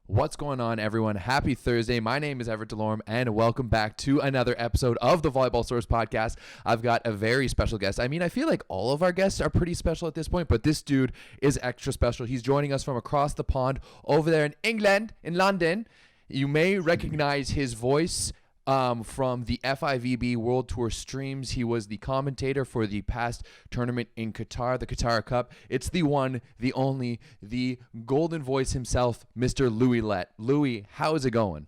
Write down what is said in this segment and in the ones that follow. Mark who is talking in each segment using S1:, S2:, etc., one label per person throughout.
S1: What's going on, everyone? Happy Thursday. My name is Everett DeLorme, and welcome back to another episode of the Volleyball Source Podcast. I've got a very special guest. I mean, I feel like all of our guests are pretty special at this point, but this dude is extra special. He's joining us from across the pond over there in England, in London. You may recognize his voice from the FIVB World Tour streams. He was the commentator for the past tournament in Qatar, the Qatar Cup. It's the one, the only, the golden voice himself, Mr. Lewie Lett. Lewie, how is it going?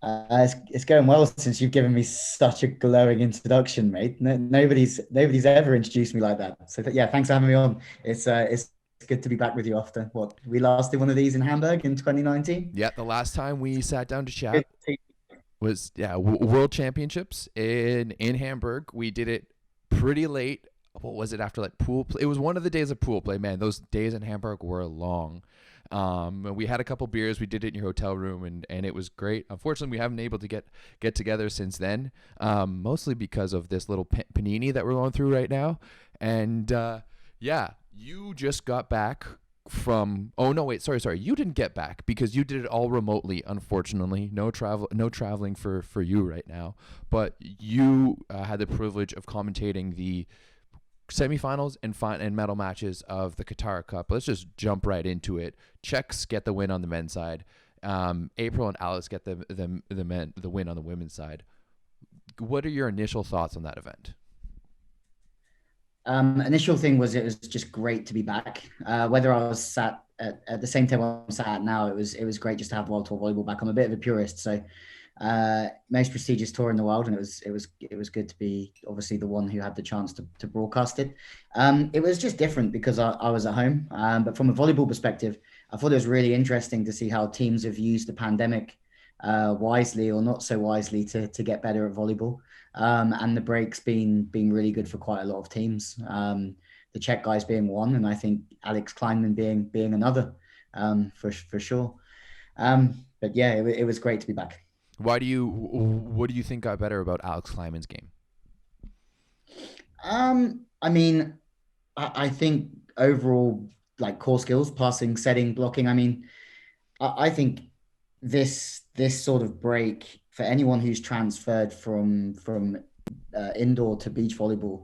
S2: It's going well since you've given me such a glowing introduction, mate. Nobody's ever introduced me like that. So yeah, thanks for having me on. It's good to be back with you after we last did one of these in Hamburg in 2019.
S1: Yeah, the last time we sat down to chat was World Championships in Hamburg. We did it pretty late. What was it, after like pool play? It was one of the days of pool play. Man, those days in Hamburg were long. We had a couple beers. We did it in your hotel room, and it was great. Unfortunately, we haven't been able to get together since then, mostly because of this little panini that we're going through right now. And yeah, you just got back from you didn't get back because you did it all remotely. Unfortunately, no traveling for you right now, but you had the privilege of commentating the semifinals and medal matches of the Qatar Cup. Let's just jump right into it. Czechs get the win on the men's side. April and Alex get the win on the women's side. What are your initial thoughts on that event?
S2: Initial thing was it was just great to be back. Whether I was sat at the same table I'm sat at now, it was great just to have World Tour volleyball back. I'm a bit of a purist, so most prestigious tour in the world, and it was good to be obviously the one who had the chance to broadcast it. It was just different because I was at home, but from a volleyball perspective, I thought it was really interesting to see how teams have used the pandemic wisely or not so wisely to get better at volleyball. And the break's been really good for quite a lot of teams. The Czech guys being one, and I think Alex Kleinman being another, for sure. But yeah, it was great to be back.
S1: What do you think got better about Alex Kleinman's game?
S2: I mean, I think overall, like core skills, passing, setting, blocking. I mean, I think this sort of break for anyone who's transferred from indoor to beach volleyball,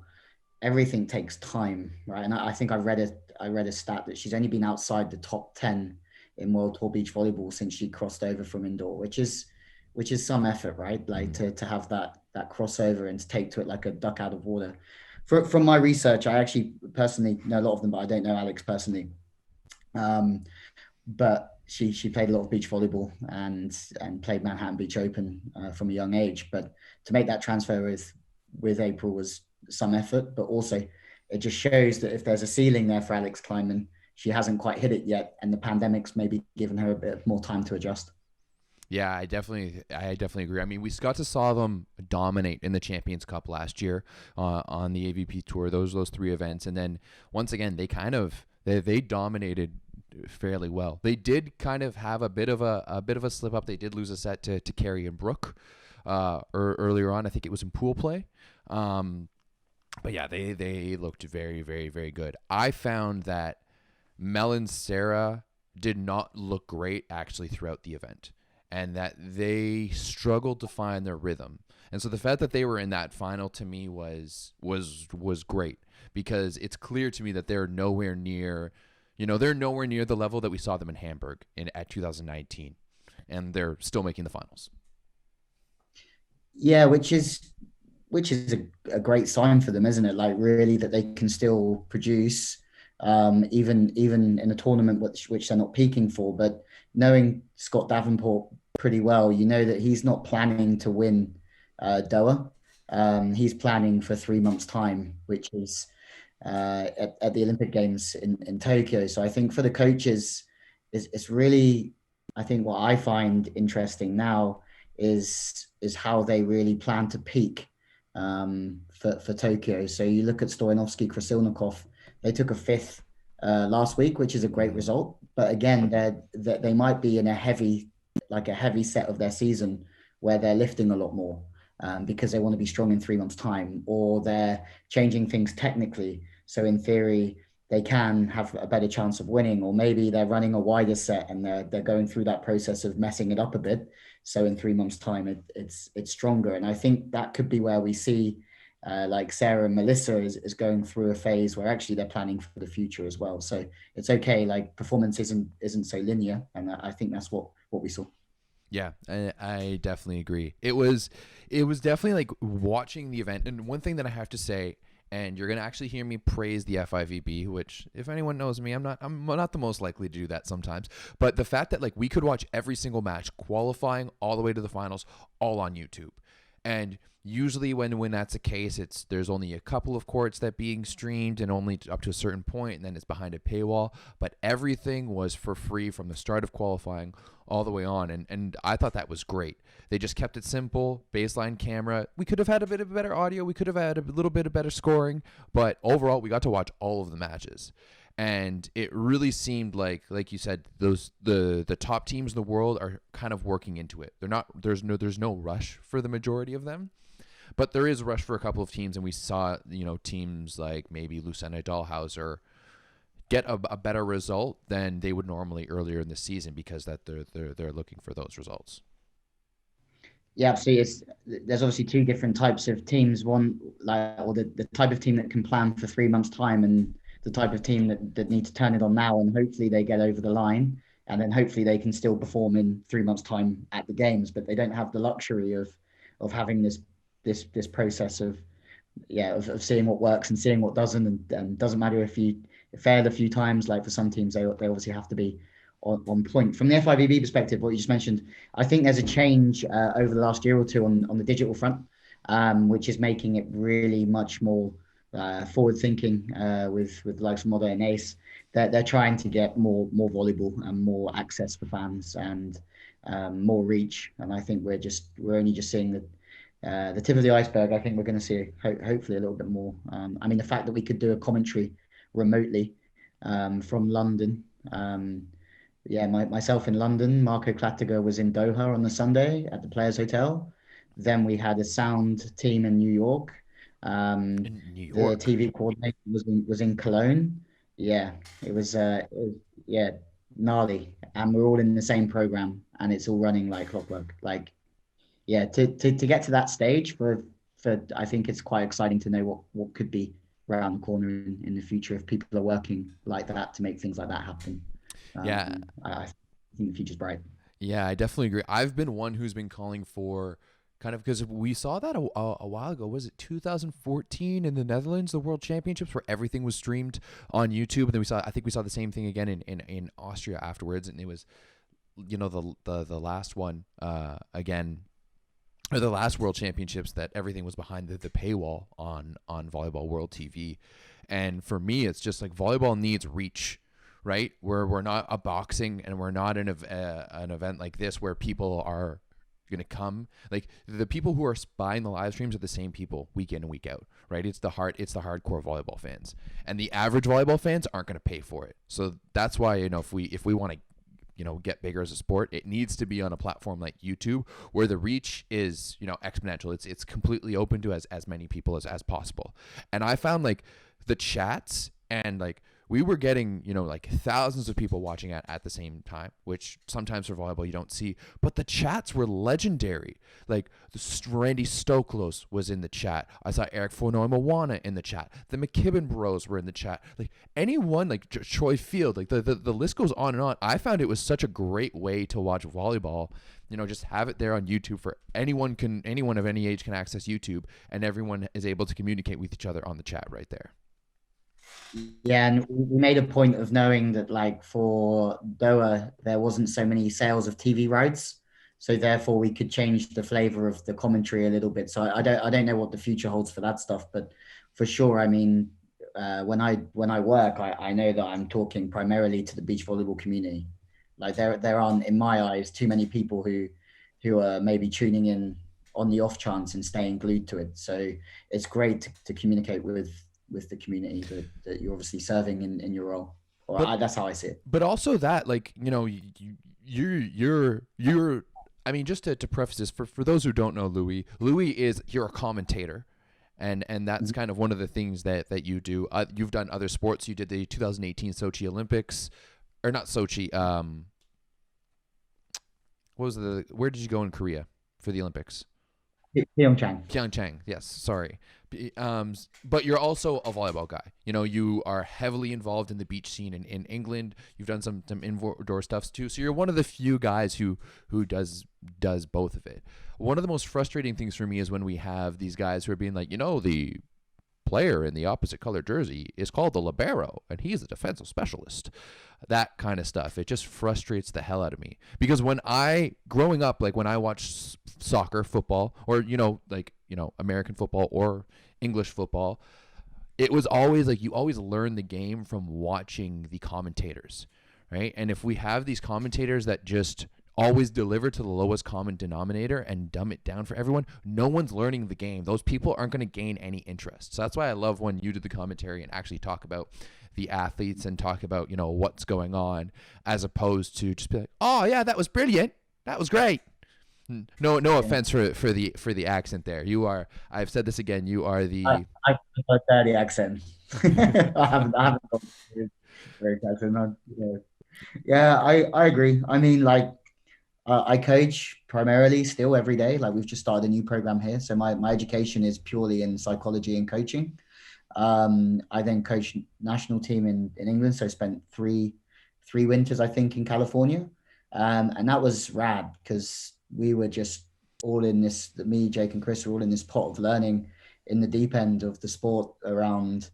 S2: everything takes time, right? And I think I read a stat that she's only been outside the top 10 in World Tour beach volleyball since she crossed over from indoor, which is some effort, right? Like to have that crossover and to take to it like a duck out of water. From my research, I actually personally know a lot of them, but I don't know Alex personally. But she played a lot of beach volleyball and played Manhattan Beach Open from a young age. But to make that transfer with April was some effort, but also it just shows that if there's a ceiling there for Alex Kleinman, she hasn't quite hit it yet, and the pandemic's maybe given her a bit more time to adjust.
S1: Yeah, I definitely agree. I mean, we got to saw them dominate in the Champions Cup last year on the AVP Tour. Those three events, and then once again they dominated fairly well. They did kind of have a bit of a slip up. They did lose a set to Carrie and Brooke earlier on. I think it was in pool play. But yeah, they looked very, very, very good. I found that Mel and Sarah did not look great actually throughout the event, and that they struggled to find their rhythm. And so the fact that they were in that final to me was great, because it's clear to me that they're nowhere near the level that we saw them in Hamburg at 2019, and they're still making the finals.
S2: Yeah, which is a great sign for them, isn't it? Like really that they can still produce, even in a tournament which they're not peaking for. But knowing Scott Davenport pretty well, you know that he's not planning to win Doha. He's planning for 3 months' time, which is at the Olympic Games in Tokyo. So I think for the coaches, it's really, I think what I find interesting now is how they really plan to peak for Tokyo. So you look at Stoyanovsky, Krasilnikov, they took a 5th last week, which is a great result. But again, they might be in a heavy set of their season where they're lifting a lot more because they want to be strong in 3 months' time, or they're changing things technically. So in theory, they can have a better chance of winning, or maybe they're running a wider set and they're going through that process of messing it up a bit. So in 3 months' time, it's stronger. And I think that could be where we see like Sarah and Melissa is going through a phase where actually they're planning for the future as well. So it's okay. Like performance isn't so linear, and I think that's what we saw.
S1: Yeah, I definitely agree. It was definitely like watching the event. And one thing that I have to say, and you're gonna actually hear me praise the FIVB, which if anyone knows me, I'm not the most likely to do that sometimes. But the fact that like we could watch every single match, qualifying all the way to the finals, all on YouTube. And usually when that's the case, there's only a couple of courts that being streamed and only up to a certain point, and then it's behind a paywall. But everything was for free from the start of qualifying all the way on, and I thought that was great. They just kept it simple, baseline camera. We could have had a bit of better audio. We could have had a little bit of better scoring, but overall, we got to watch all of the matches. And it really seemed like you said, the top teams in the world are kind of working into it. There's no rush for the majority of them, but there is a rush for a couple of teams, and we saw teams like maybe Lucena Dahlhauser get a better result than they would normally earlier in the season because that they're looking for those results.
S2: Yeah, absolutely. There's obviously two different types of teams. One, or the type of team that can plan for 3 months' time, and the type of team that need to turn it on now, and hopefully they get over the line, and then hopefully they can still perform in 3 months' time at the games. But they don't have the luxury of having this process of seeing what works and seeing what doesn't, and doesn't matter if you failed a few times. Like for some teams, they obviously have to be on point. From the FIVB perspective, what you just mentioned, I think there's a change over the last year or two on the digital front, which is making it really much more forward thinking with the likes of Modo and Ace. They're trying to get more volleyball and more access for fans and more reach. And I think we're only just seeing the tip of the iceberg. I think we're going to see hopefully a little bit more. I mean, the fact that we could do a commentary remotely from London. Myself in London, Marco Klatiger was in Doha on the Sunday at the Players Hotel. Then we had a sound team in New York.
S1: In New York.
S2: The TV coordinator was in Cologne. Yeah, it was gnarly. And we're all in the same program, and it's all running like clockwork. Like, yeah, to get to that stage for I think it's quite exciting to know what could be around the corner in the future if people are working like that to make things like that happen. I think the future's bright.
S1: Yeah, I definitely agree. I've been one who's been calling for kind of, because we saw that a while ago. Was it 2014 in the Netherlands, the World Championships, where everything was streamed on YouTube? And then I think we saw the same thing again in Austria afterwards. And it was, the last one again, or the last World Championships, that everything was behind the paywall on Volleyball World TV. And for me, it's just like volleyball needs reach. Right, we're not a boxing, and we're not an event like this where people are going to come. Like the people who are buying the live streams are the same people week in and week out. Right, it's the hardcore volleyball fans, and the average volleyball fans aren't going to pay for it. So that's why if we want to get bigger as a sport, it needs to be on a platform like YouTube where the reach is exponential. It's completely open to as many people as possible. And I found like the chats and like. We were getting, like thousands of people watching at the same time, which sometimes for volleyball you don't see. But the chats were legendary. Like Randy Stoklos was in the chat. I saw Eric Fournoy Moana in the chat. The McKibben Bros were in the chat. Like anyone, like Troy Field, like the list goes on and on. I found it was such a great way to watch volleyball. Just have it there on YouTube for anyone of any age can access YouTube, and everyone is able to communicate with each other on the chat right there.
S2: Yeah, and we made a point of knowing that, like, for Doha, there wasn't so many sales of TV rights, so therefore we could change the flavor of the commentary a little bit. So I don't know what the future holds for that stuff, but for sure, I mean, when I work, I know that I'm talking primarily to the beach volleyball community. Like there aren't, in my eyes, too many people who are maybe tuning in on the off chance and staying glued to it. So it's great to communicate with the community that you're obviously serving in your role. That's how I see it.
S1: But also that, like, you're I mean, just to preface this, for those who don't know Lewie, you're a commentator. And that's kind of one of the things that you do. You've done other sports. You did the 2018 Sochi Olympics, or not Sochi. Where did you go in Korea for the Olympics? Pyeongchang, yes, sorry. But you're also a volleyball guy. You know, you are heavily involved in the beach scene in England. You've done some indoor stuff too. So you're one of the few guys who does both of it. One of the most frustrating things for me is when we have these guys who are being like, the player in the opposite color jersey is called the libero, and he's a defensive specialist. That kind of stuff. It just frustrates the hell out of me. Because growing up, like when I watched soccer, football, or, American football or English football, it was always like you always learn the game from watching the commentators, right? And if we have these commentators that just always deliver to the lowest common denominator and dumb it down for everyone, no one's learning the game. Those people aren't going to gain any interest. So that's why I love when you do the commentary and actually talk about the athletes and talk about, what's going on, as opposed to just be like, oh yeah, that was brilliant. That was great. No offense for the accent there. You are, I've said this again, you are the...
S2: I prefer the accent. I haven't got the accent. Yeah, I agree. I mean, like, I coach primarily still every day. Like, we've just started a new program here. So my education is purely in psychology and coaching. I then coached national team in England. So I spent three winters, I think, in California. And that was rad because we were just all in this, me, Jake and Chris were all in this pot of learning in the deep end of the sport around,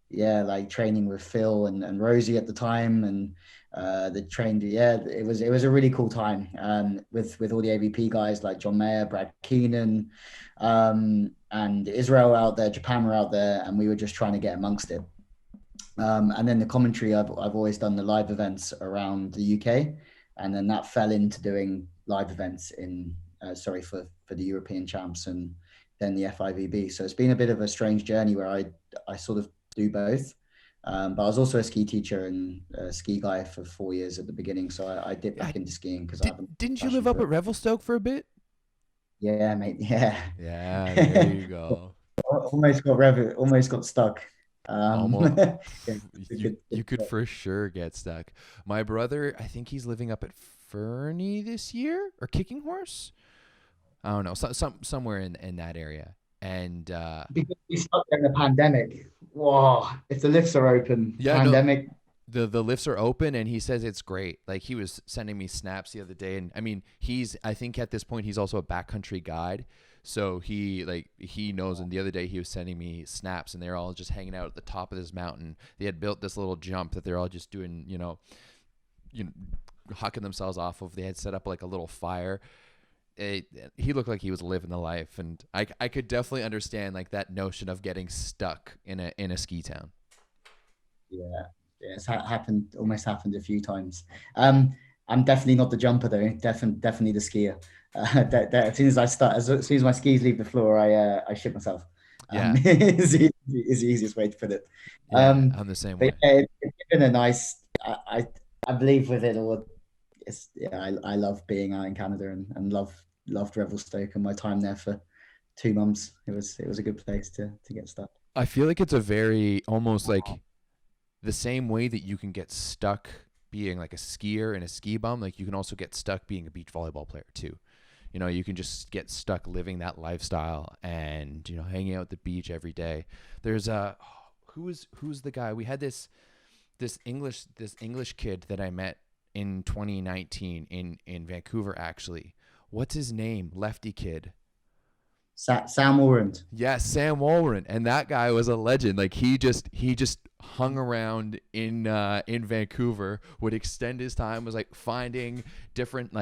S2: like training with Phil and Rosie at the time. And it was a really cool time with all the AVP guys like John Mayer, Brad Keenan, and Israel out there, Japan were out there, and we were just trying to get amongst it. And then the commentary, I've always done the live events around the UK, and then that fell into doing live events for the European champs and then the FIVB. So it's been a bit of a strange journey where I sort of do both. But I was also a ski teacher and a ski guy for 4 years at the beginning. So I dipped back into skiing because
S1: didn't you live up at Revelstoke for a bit?
S2: Yeah, mate. Yeah.
S1: Yeah, there you go.
S2: almost got stuck.
S1: You could for sure get stuck. My brother, I think he's living up at Fernie this year, or Kicking Horse. I don't know, somewhere in that area. And
S2: because we stuck during the pandemic. Whoa! If the lifts are open, pandemic.
S1: No, the lifts are open, and he says it's great. Like, he was sending me snaps the other day, and I mean, I think at this point he's also a backcountry guide, so he knows. And the other day he was sending me snaps, and they're all just hanging out at the top of this mountain. They had built this little jump that they're all just doing, hucking themselves off of. They had set up like a little fire. He looked like he was living the life, and I could definitely understand like that notion of getting stuck in a ski town.
S2: Yeah, it's almost happened a few times. I'm definitely not the jumper though. Definitely the skier. As soon as my skis leave the floor, I shit myself.
S1: Yeah,
S2: is the easiest way to put it.
S1: Yeah, I'm the same way.
S2: Yeah, it's been a nice. I believe with it all. I love being out in Canada and loved Revelstoke and my time there for 2 months. It was a good place to get stuck.
S1: I feel like it's a very almost like the same way that you can get stuck being like a skier and a ski bum, like you can also get stuck being a beach volleyball player too. You can just get stuck living that lifestyle and, hanging out at the beach every day. There's who's the guy? We had this English kid that I met in 2019 in Vancouver, actually. What's his name? Lefty kid.
S2: Sam Walrond.
S1: Yeah, Sam Walrond. And that guy was a legend. Like, he just hung around in Vancouver, would extend his time, was like finding different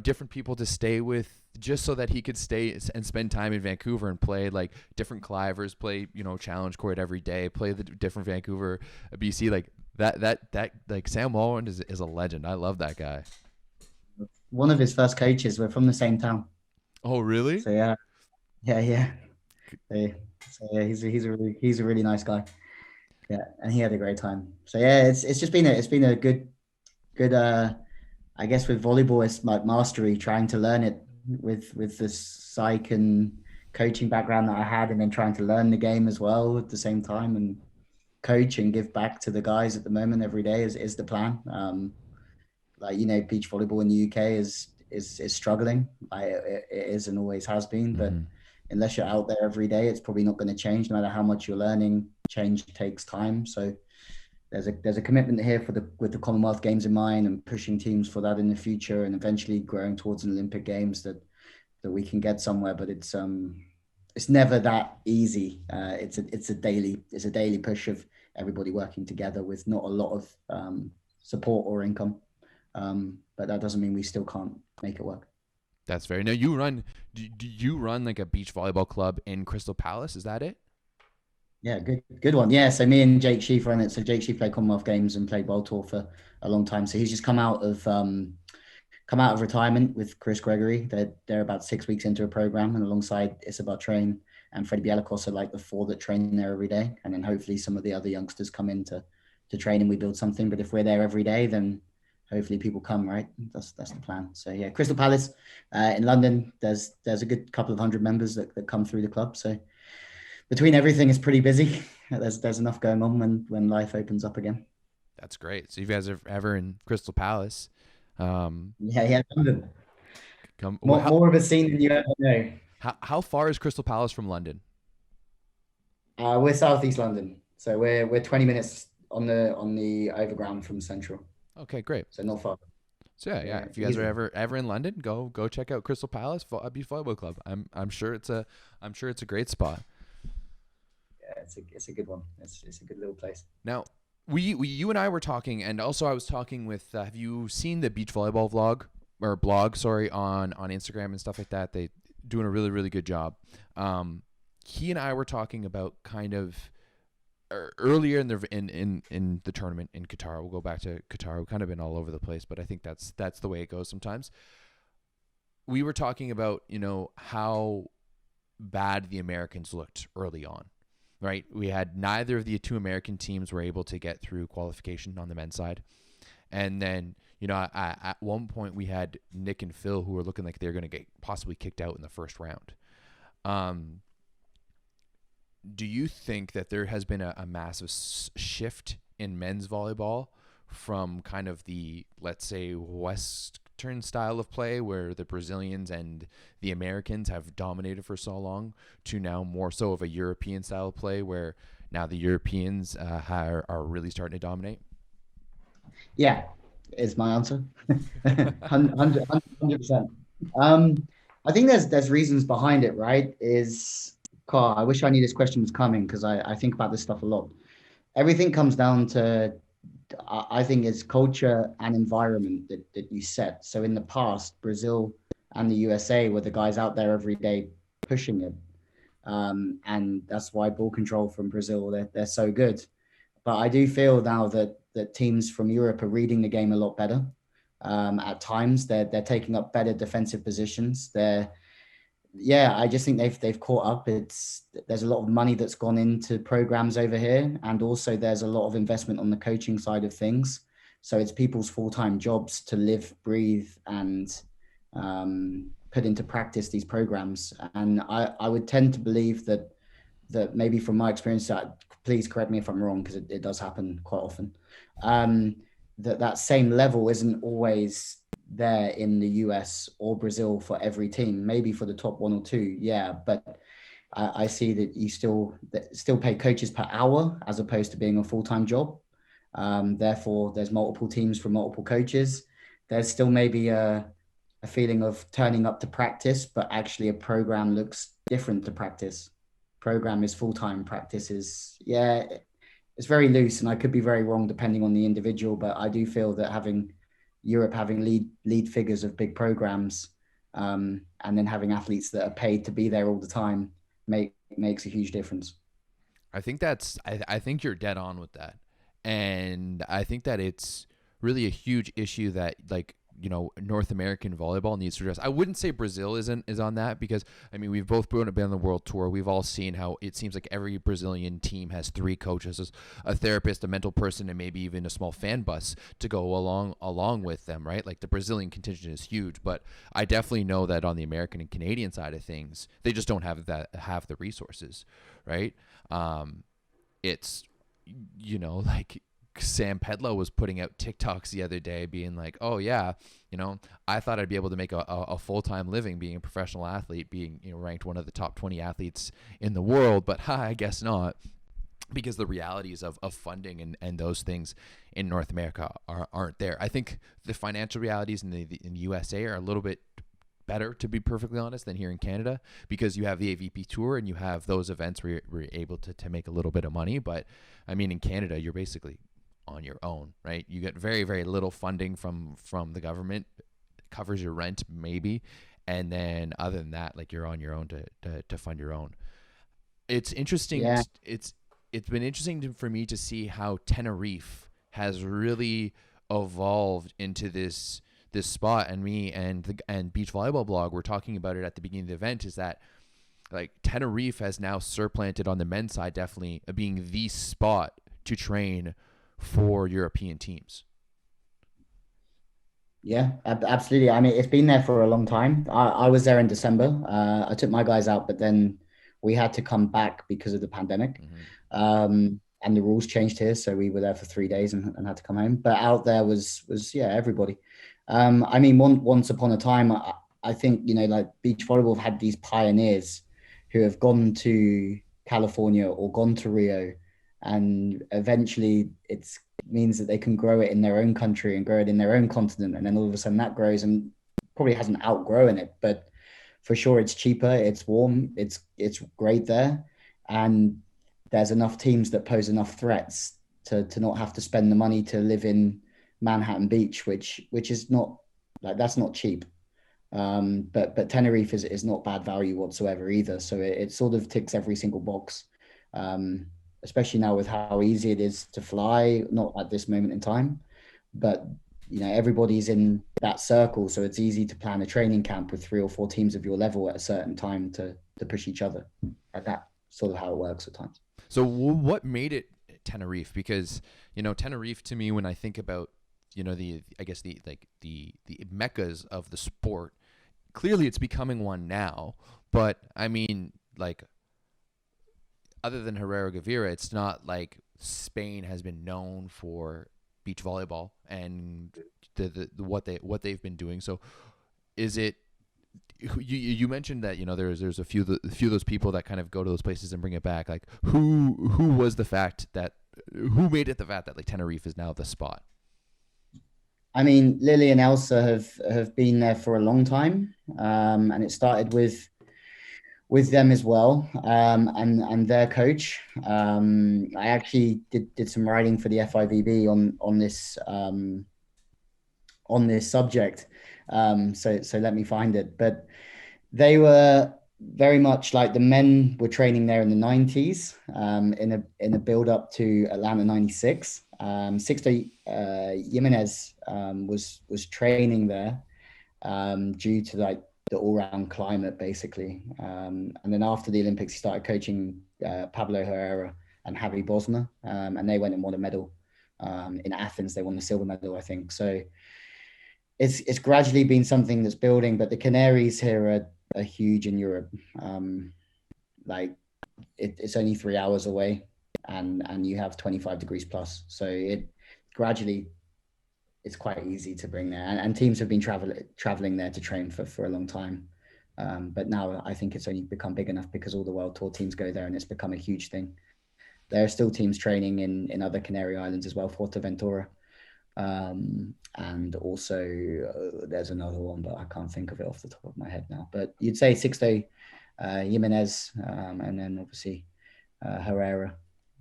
S1: different people to stay with just so that he could stay and spend time in Vancouver and play like different clivers, play, challenge court every day, play the different Vancouver, BC, like that like Sam Walrond is a legend. I love that guy.
S2: One of his first coaches were from the same town.
S1: Oh, really?
S2: So yeah. He's a really nice guy. Yeah, and he had a great time. So yeah, it's just been a good I guess with volleyball, it's like mastery, trying to learn it with the psych and coaching background that I had, and then trying to learn the game as well at the same time, and coach and give back to the guys at the moment every day is the plan. Like, you know, beach volleyball in the UK is struggling. It is and always has been. But unless you're out there every day, it's probably not going to change. No matter how much you're learning, change takes time. So there's a commitment here with the Commonwealth Games in mind, and pushing teams for that in the future, and eventually growing towards an Olympic Games that we can get somewhere. But it's never that easy. It's a daily push of everybody working together with not a lot of support or income. But that doesn't mean we still can't make it work.
S1: That's fair. Now do you run like a beach volleyball club in Crystal Palace? Is that it?
S2: Yeah, good one. Yeah, so me and Jake Sheaf run it. So Jake Sheaf played Commonwealth Games and played World Tour for a long time. So he's just come out of retirement with Chris Gregory. They're about 6 weeks into a program, and alongside Isabel Train and Freddie Bialakos are like the four that train there every day. And then hopefully some of the other youngsters come in to train and we build something. But if we're there every day, then hopefully people come, right? That's the plan. So yeah, Crystal Palace in London, there's a good couple of hundred members that come through the club. So between everything, it's pretty busy. There's enough going on when life opens up again.
S1: That's great. So if you guys are ever in Crystal Palace,
S2: yeah, London.
S1: More
S2: of a scene than you ever know.
S1: How far is Crystal Palace from London?
S2: We're southeast London, so we're 20 minutes on the overground from Central.
S1: Okay, great.
S2: So not far.
S1: So yeah. If you guys are ever in London, go check out Crystal Palace Beach Volleyball Club. I'm sure it's a great spot.
S2: Yeah, it's a good one. It's a good little place.
S1: Now, you and I were talking, and also I was talking with. Have you seen the beach volleyball blog? Sorry, on Instagram and stuff like that. They doing a really, really good job. He and I were talking about kind of earlier in the tournament in Qatar. We'll go back to Qatar. We've kind of been all over the place, but I think that's the way it goes sometimes. We were talking about, you know, how bad the Americans looked early on, right? We had neither of the two American teams were able to get through qualification on the men's side. And then, you know, at one point we had Nick and Phil who were looking like they're going to get possibly kicked out in the first round. Do you think that there has been a massive shift in men's volleyball from kind of the, let's say, Western style of play where the Brazilians and the Americans have dominated for so long to now more so of a European style of play where now the Europeans are really starting to dominate?
S2: Yeah, is my answer. 100%. I think there's reasons behind it, right? I wish I knew this question was coming because I think about this stuff a lot. Everything comes down to, I think, it's culture and environment that you set. So in the past, Brazil and the USA were the guys out there every day pushing it. And that's why ball control from Brazil, they're so good. But I do feel now that teams from Europe are reading the game a lot better. At times, they're taking up better defensive positions. I just think they've caught up. There's a lot of money that's gone into programs over here, and also there's a lot of investment on the coaching side of things. So it's people's full-time jobs to live, breathe, and put into practice these programs. And I would tend to believe that maybe from my experience, please correct me if I'm wrong, because it does happen quite often, that same level isn't always there in the US or Brazil for every team, maybe for the top one or two. Yeah. But I see that you still pay coaches per hour as opposed to being a full-time job. Therefore there's multiple teams from multiple coaches. There's still maybe a feeling of turning up to practice, but actually a program looks different to practice. Program is full-time, practice is, it's very loose, and I could be very wrong depending on the individual, but I do feel that Europe having lead figures of big programs, and then having athletes that are paid to be there all the time makes a huge difference.
S1: I think I think you're dead on with that. And I think that it's really a huge issue that, like, North American volleyball needs to address. I wouldn't say Brazil is on that, because I mean, we've both been on the World Tour. We've all seen how it seems like every Brazilian team has 3 coaches, a therapist, a mental person, and maybe even a small fan bus to go along with them, right? Like the Brazilian contingent is huge, but I definitely know that on the American and Canadian side of things, they just don't have the resources, right? It's like Sam Pedlow was putting out TikToks the other day being like, oh yeah, I thought I'd be able to make a full-time living being a professional athlete, being ranked one of the top 20 athletes in the world, but I guess not, because the realities of funding and those things in North America aren't there. I think the financial realities in the USA are a little bit better, to be perfectly honest, than here in Canada, because you have the AVP Tour and you have those events where you're able to make a little bit of money. But I mean, in Canada, you're basically on your own, right? You get very, very little funding from the government. It covers your rent maybe, and then other than that, like, you're on your own to fund your own. It's interesting.
S2: Yeah.
S1: It's been interesting for me to see how Tenerife has really evolved into this spot. And me and Beach Volleyball Blog were talking about it at the beginning of the event, is that like Tenerife has now supplanted on the men's side definitely being the spot to train for European teams.
S2: Yeah, absolutely. I mean, it's been there for a long time. I was there in December. I took my guys out, but then we had to come back because of the pandemic.
S1: Mm-hmm.
S2: And the rules changed here. So we were there for 3 days and had to come home. But out there was everybody. I mean, once upon a time, I think, like beach volleyball have had these pioneers who have gone to California or gone to Rio, and eventually it means that they can grow it in their own country and grow it in their own continent. And then all of a sudden that grows and probably hasn't outgrown it, but for sure it's cheaper, it's warm, it's great there. And there's enough teams that pose enough threats to not have to spend the money to live in Manhattan Beach, which is not, like, that's not cheap. But Tenerife is not bad value whatsoever either. So it sort of ticks every single box, especially now with how easy it is to fly, not at this moment in time, but everybody's in that circle. So it's easy to plan a training camp with 3 or 4 teams of your level at a certain time to push each other. Like, that sort of how it works at times.
S1: So what made it Tenerife? Because, Tenerife to me, when I think about, the meccas of the sport, clearly it's becoming one now, but I mean, like, other than Herrera Gavira, it's not like Spain has been known for beach volleyball and what they've been doing. So is it, you mentioned that, there's a few of those people that kind of go to those places and bring it back. Like, who made it the fact that like Tenerife is now the spot?
S2: I mean, Lily and Elsa have been there for a long time, and it started with them as well, and their coach. I actually did some writing for the FIVB on this subject. So let me find it. But they were very much like, the men were training there in the 90s, in a build up to Atlanta 96. Sixto Jimenez was training there due to like the all-round climate, basically. And then after the Olympics, he started coaching Pablo Herrera and Javi Bosma, and they went and won a medal in Athens. They won the silver medal, I think. So it's gradually been something that's building, but the Canaries here are huge in Europe. Like, it's only 3 hours away, and you have 25 degrees plus. So it gradually, it's quite easy to bring there, and teams have been traveling there to train for a long time. But now I think it's only become big enough because all the World Tour teams go there, and it's become a huge thing. There are still teams training in other Canary Islands as well, Fuerteventura. And also there's another one, but I can't think of it off the top of my head now. But you'd say Sixto Jimenez, and then obviously Herrera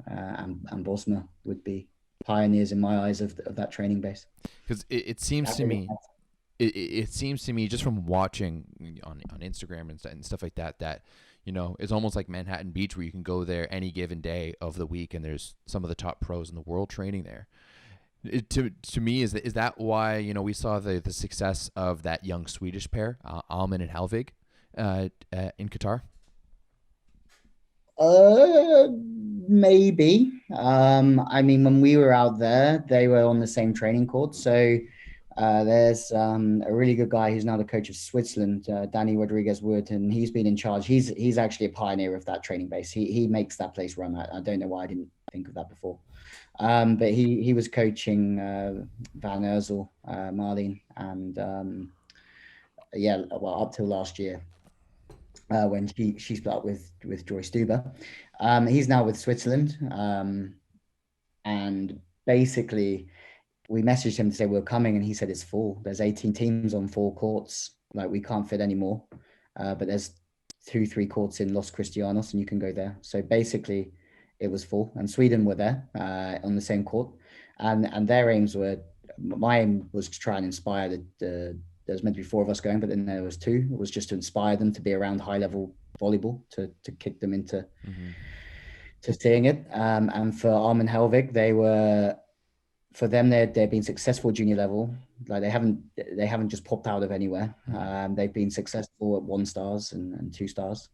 S2: and Bosma would be pioneers in my eyes of that training base.
S1: Because it seems to me, it seems to me, just from watching on Instagram and stuff like that, it's almost like Manhattan Beach, where you can go there any given day of the week, and there's some of the top pros in the world training there. To me, is that why, you know, we saw the success of that young Swedish pair, Alman and Helvig, in Qatar?
S2: Maybe. I mean, when we were out there, they were on the same training court. So there's a really good guy who's now the coach of Switzerland, Danny Rodriguez Wood, and he's been in charge. He's actually a pioneer of that training base. He makes that place run. I don't know why I didn't think of that before. But he was coaching Van Ursel, Marlene, and up till last year. When she split up with Joyce Duber. He's now with Switzerland. And basically we messaged him to say we're coming, and he said it's full. There's 18 teams on 4 courts. Like, we can't fit any more. But there's 2-3 courts in Los Cristianos, and you can go there. So basically it was full, and Sweden were there on the same court. And their aims were, my aim was to try and inspire there was meant to be 4 of us going, but then there was 2. It was just to inspire them to be around high level volleyball, to kick them into to seeing it. And for Armin Helvig, they've been successful at junior level. Like, they haven't just popped out of anywhere. They've been successful at 1 stars and 2 stars.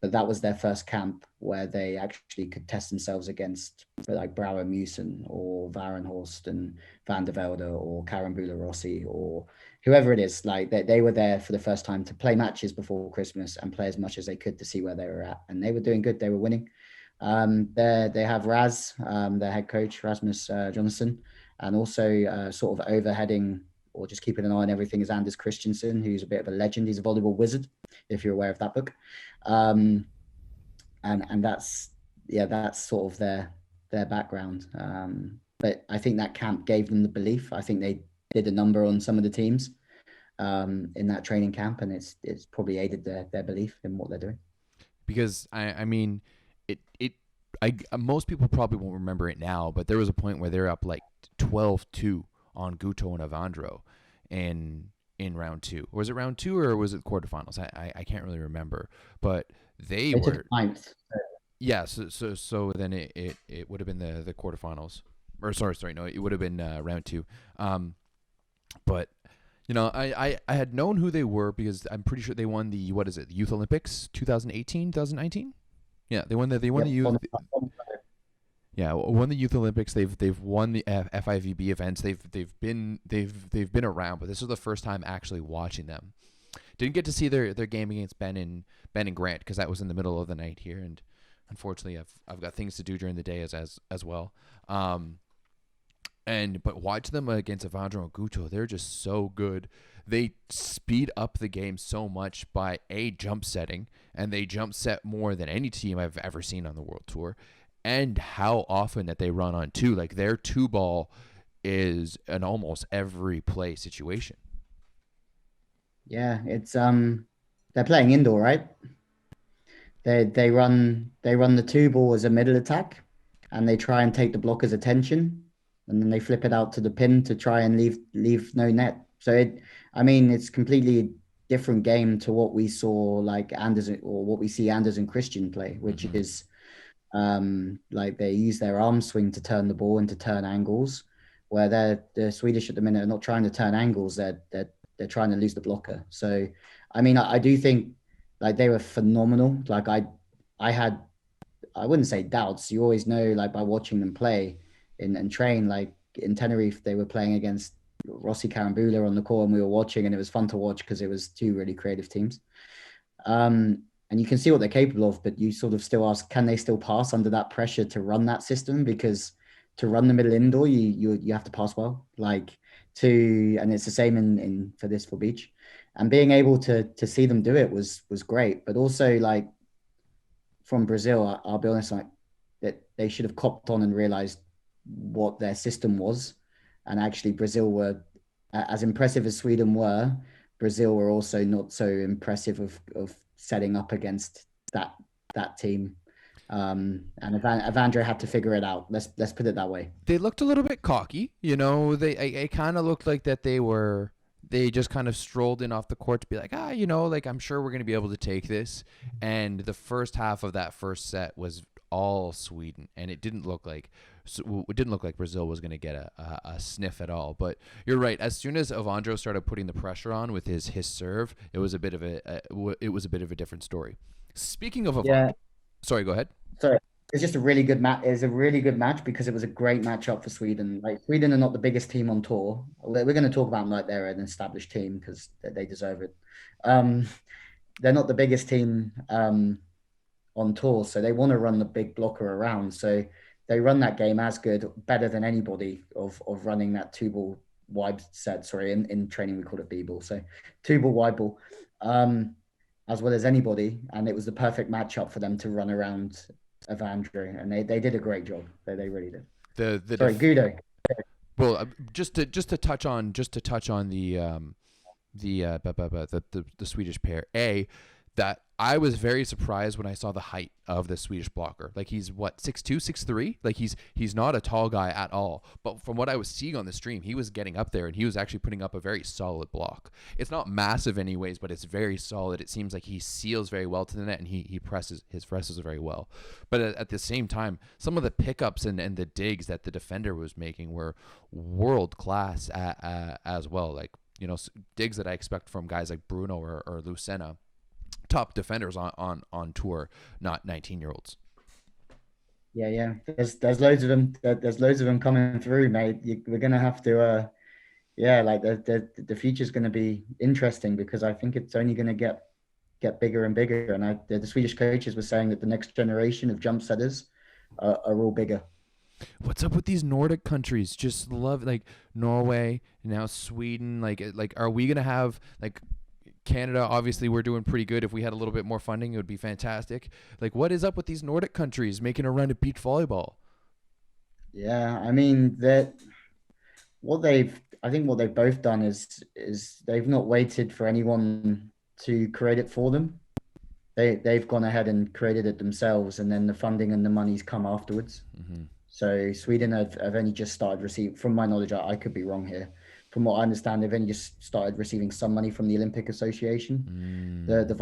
S2: But that was their first camp where they actually could test themselves against like Brouwer Musen or Varenhorst and Van der Velde or Karen Rossi or whoever it is. Like, they were there for the first time to play matches before Christmas and play as much as they could to see where they were at. And they were doing good. They were winning. They have Raz, their head coach, Rasmus Johnson, and also sort of overheading or just keeping an eye on everything is Anders Christensen, who's a bit of a legend. He's a volleyball wizard, if you're aware of that book. And that's sort of their background. But I think that camp gave them the belief. I think they did a number on some of the teams in that training camp, and it's probably aided their belief in what they're doing.
S1: Because I mean, most people probably won't remember it now, but there was a point where they were up like 12-2 on Guto and Avandro in round 2. Was it round 2 or was it quarterfinals? I can't really remember, but they were
S2: ninth.
S1: Yeah, so then it would have been the quarterfinals, or sorry, no, it would have been round 2. But you know, I had known who they were because I'm pretty sure they won the Youth Olympics 2018, 2019. Yeah, they won the youth. Yeah, won the Youth Olympics. They've won the FIVB events. They've been around, but this was the first time actually watching them. Didn't get to see their game against Ben and Grant because that was in the middle of the night here, and unfortunately I've got things to do during the day as well. But watch them against Avandro and Guto. They're just so good. They speed up the game so much by jump setting, and they jump set more than any team I've ever seen on the World Tour. And how often that they run on 2. Like, their 2 ball is an almost every play situation.
S2: Yeah, it's they're playing indoor, right? They run the 2 ball as a middle attack, and they try and take the blocker's attention, and then they flip it out to the pin to try and leave no net. So it's completely different game to what we saw like Anders, or what we see Anders and Christian play, which is like they use their arm swing to turn the ball and to turn angles, where the Swedish at the minute are not trying to turn angles, they're trying to lose the blocker. So I do think like they were phenomenal. Like I wouldn't say doubts. You always know, like, by watching them play and train. Like in Tenerife, they were playing against Rossi Carambula on the court, and we were watching, and it was fun to watch because it was 2 really creative teams. And you can see what they're capable of, but you sort of still ask, can they still pass under that pressure to run that system? Because to run the middle indoor, you have to pass well. And it's the same in for beach. And being able to see them do it was great. But also, like, from Brazil, I'll be honest, like, that they should have copped on and realized what their system was. And actually, Brazil were as impressive as Sweden were. Brazil were also not so impressive of setting up against that team. And Avandro had to figure it out. Let's put it that way.
S1: They looked a little bit cocky, you know. It kind of looked like that they just kind of strolled in off the court to be like, like, I'm sure we're going to be able to take this. And the first half of that first set was all Sweden, and it didn't look like Brazil was going to get a sniff at all. But you're right. As soon as Evandro started putting the pressure on with his serve, it was a bit of a different story. Speaking of Evandro, sorry, go ahead.
S2: Sorry. It's just a really good match. It's a really good match because it was a great matchup for Sweden. Like, Sweden are not the biggest team on tour. We're going to talk about them like they're an established team because they deserve it. They're not the biggest team on tour, so they want to run the big blocker around. So they run that game as good, better than anybody of running that 2-ball wide set. Sorry, in training we call it B-ball. So 2-ball wide ball, as well as anybody. And it was the perfect matchup for them to run around Evandro, and they did a great job. They really did. Guido.
S1: Well, just to touch on the Swedish pair. That I was very surprised when I saw the height of the Swedish blocker. Like, he's 6'2", 6'3"? Like, he's not a tall guy at all. But from what I was seeing on the stream, he was getting up there and he was actually putting up a very solid block. It's not massive anyways, but it's very solid. It seems like he seals very well to the net, and he presses very well. But at the same time, some of the pickups and the digs that the defender was making were world class as well. Like, digs that I expect from guys like Bruno or Lucena. Top defenders on tour, not 19-year-olds.
S2: Yeah. There's loads of them. There's loads of them coming through, mate. We're gonna have to, like the future's gonna be interesting because I think it's only gonna get bigger and bigger. And the Swedish coaches were saying that the next generation of jump setters are all bigger.
S1: What's up with these Nordic countries? Just love, like, Norway, now Sweden. Like, are we gonna have, like, Canada? Obviously we're doing pretty good. If we had a little bit more funding, it would be fantastic. Like, what is up with these Nordic countries making a run at beach volleyball?
S2: Yeah, I mean, what they've both done is they've not waited for anyone to create it for them. They've gone ahead and created it themselves, and then the funding and the money's come afterwards.
S1: Mm-hmm.
S2: So Sweden have only just started receiving, from my knowledge, I could be wrong here. From what I understand, they've only just started receiving some money from the Olympic Association. The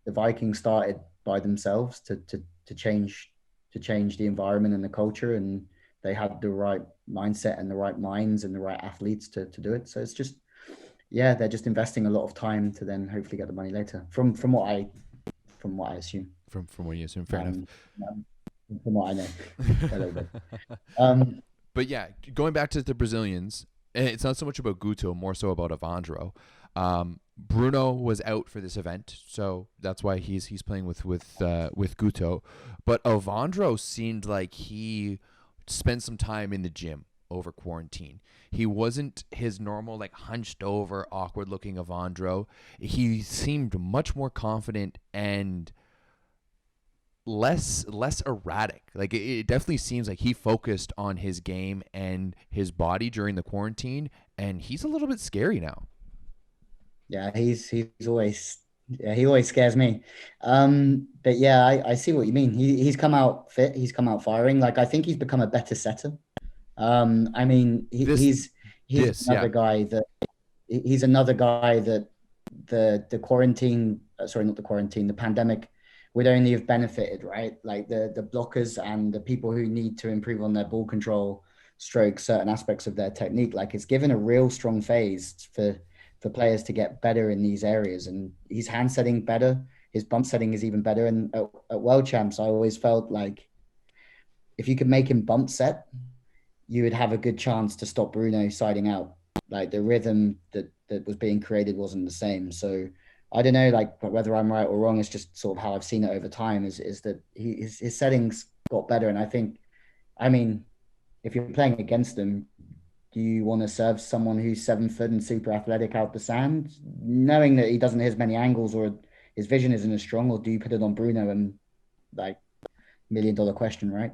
S2: Vikings started by themselves to change the environment and the culture, and they had the right mindset and the right minds and the right athletes to do it. So it's just, they're just investing a lot of time to then hopefully get the money later. From what I assume.
S1: From what you assume, fair enough.
S2: From what I know, a little bit.
S1: But yeah, going back to the Brazilians. And it's not so much about Guto, more so about Evandro. Bruno was out for this event, so that's why he's playing with Guto. But Evandro seemed like he spent some time in the gym over quarantine. He wasn't his normal, like, hunched over, awkward looking Evandro. He seemed much more confident and less erratic. Like, it definitely seems like he focused on his game and his body during the quarantine, and he's a little bit scary now.
S2: Yeah, he always scares me. But yeah, I see what you mean. He's come out fit. He's come out firing. Like, I think he's become a better setter. I mean, he's another guy that he's another guy that the quarantine. Sorry, not the quarantine. The pandemic would only have benefited, right? Like the blockers and the people who need to improve on their ball control, stroke, certain aspects of their technique. Like, it's given a real strong phase for players to get better in these areas. And he's hand setting better. His bump setting is even better. And at World Champs, I always felt like if you could make him bump set, you would have a good chance to stop Bruno siding out. Like, the rhythm that was being created wasn't the same. So I don't know, like, whether I'm right or wrong. It's just sort of how I've seen it over time is that his settings got better. And I think, I mean, if you're playing against him, do you want to serve someone who's 7 foot and super athletic out the sand, knowing that he doesn't hit as many angles or his vision isn't as strong, or do you put it on Bruno and, like, $1 million question, right?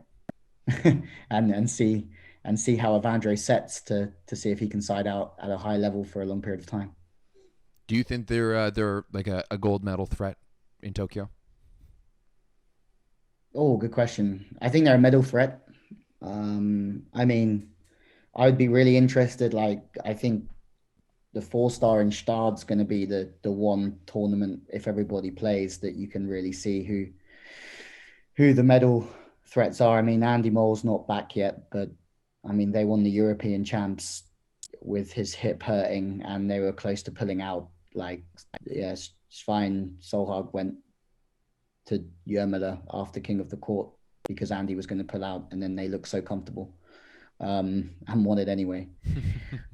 S2: and see how Evandro sets to see if he can side out at a high level for a long period of time.
S1: Do you think they're like a gold medal threat in Tokyo?
S2: Oh, good question. I think they're a medal threat. I mean, I would be really interested. Like, I think the 4-star in Stad's going to be the one tournament, if everybody plays, that you can really see who the medal threats are. I mean, Andy Mole's not back yet, but I mean, they won the European champs with his hip hurting, and they were close to pulling out. Like, yeah, Svein Solhag went to Yermala after King of the Court because Andy was going to pull out, and then they looked so comfortable and won it anyway.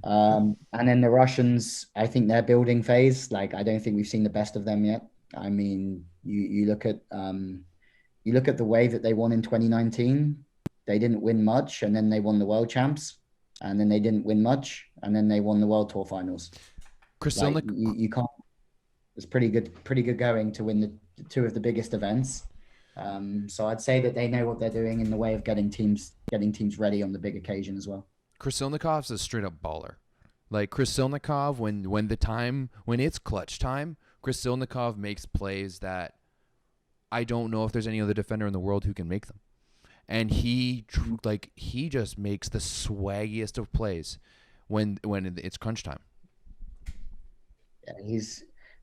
S2: And then the Russians, I think their building phase, like, I don't think we've seen the best of them yet. I mean, you look at the way that they won in 2019. They didn't win much, and then they won the world champs, and then they didn't win much, and then they won the World Tour finals. Like, you can't. It's pretty good going to win the two of the biggest events. So I'd say that they know what they're doing in the way of getting teams ready on the big occasion as well.
S1: Krasilnikov's a straight up baller. Like Krasilnikov, when it's clutch time, Krasilnikov makes plays that I don't know if there's any other defender in the world who can make them. And he just makes the swaggiest of plays when it's crunch time.
S2: Yeah,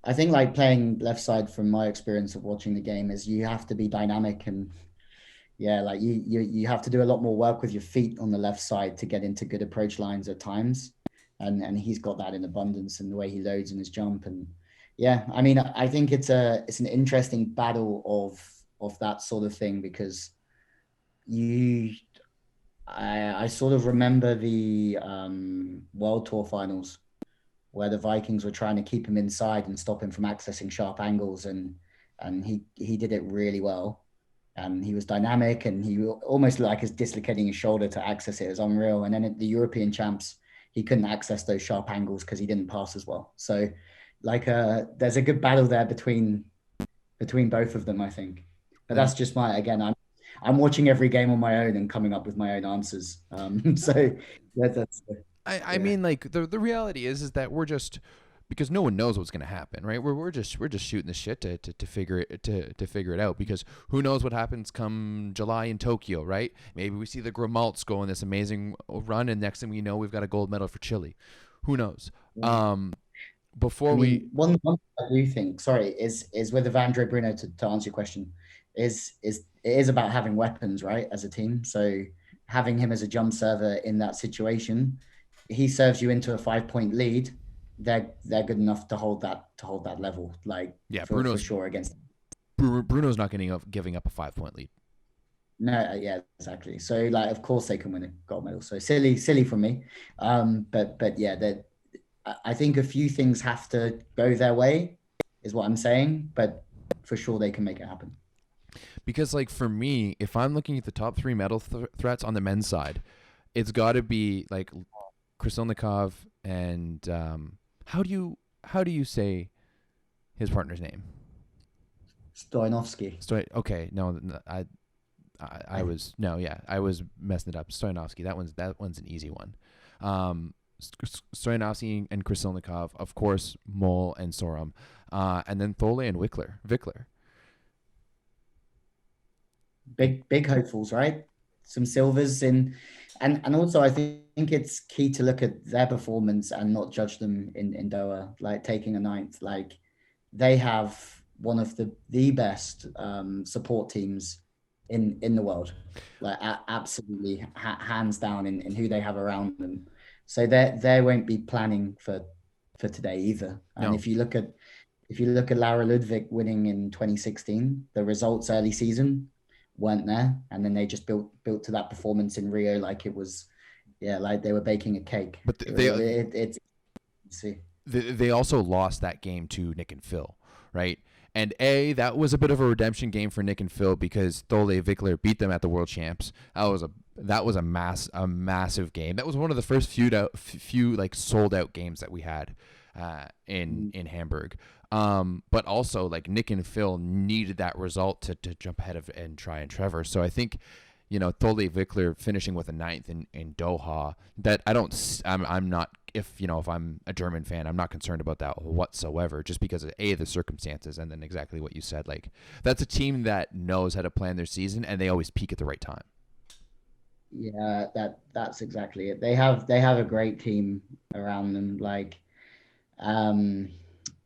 S2: I think, like, playing left side, from my experience of watching the game, is you have to be dynamic, and yeah, like you have to do a lot more work with your feet on the left side to get into good approach lines at times. And he's got that in abundance in the way he loads in his jump. And yeah, I mean, I think it's an interesting battle of that sort of thing, because I sort of remember the World Tour finals where the Vikings were trying to keep him inside and stop him from accessing sharp angles, and he did it really well. And he was dynamic, and he almost like his dislocating his shoulder to access it. It was unreal. And then at the European champs, he couldn't access those sharp angles because he didn't pass as well. So, like, there's a good battle there between both of them, I think. But that's just I'm watching every game on my own and coming up with my own answers. So that's.
S1: I mean, like, the reality is that we're just, because no one knows what's going to happen, right? We're just shooting the shit to figure it out, because who knows what happens come July in Tokyo, right? Maybe we see the Grimalts go on this amazing run, and next thing we know, we've got a gold medal for Chile. Who knows?
S2: Yeah. One I do think, sorry, is with Evandro Bruno, to answer your question, is it is about having weapons, right, as a team. So having him as a jump server in that situation, he serves you into a 5-point lead. They're good enough to hold that level. Like, yeah, Bruno's for sure against.
S1: Bruno's not giving up a 5-point lead.
S2: No, yeah, exactly. So, like, of course they can win a gold medal. So silly from me. But yeah, I think a few things have to go their way, is what I'm saying. But for sure they can make it happen.
S1: Because, like, for me, if I'm looking at the top 3 medal threats on the men's side, it's got to be like Krasilnikov and how do you say his partner's name?
S2: Stoyanovsky.
S1: Okay, no, I was messing it up. Stoyanovsky. That one's an easy one. Stoyanovsky and Krasilnikov, of course, Mole and Sorum, and then Thole and Vikler.
S2: Big hopefuls, right? Some silvers in, and also I think it's key to look at their performance and not judge them in Doha, like taking a 9th. Like, they have one of the best support teams in the world, like absolutely hands down in who they have around them. So they won't be planning for today either. And no. If you look at Laura Ludwig winning in 2016, the results early season weren't there, and then they just built to that performance in Rio like it was, yeah, like they were baking a cake. But
S1: they also lost that game to Nick and Phil, right? And that was a bit of a redemption game for Nick and Phil, because Thole Vikler beat them at the World Champs. That was a massive game. That was one of the first few like sold out games that we had in Hamburg. But also, like, Nick and Phil needed that result to jump ahead of and try and Trevor. So I think, Thole Vikler finishing with a 9th in Doha, that I'm not, if I'm a German fan, I'm not concerned about that whatsoever, just because of the circumstances, and then exactly what you said. Like, that's a team that knows how to plan their season, and they always peak at the right time.
S2: Yeah, that's exactly it. They have a great team around them. Like,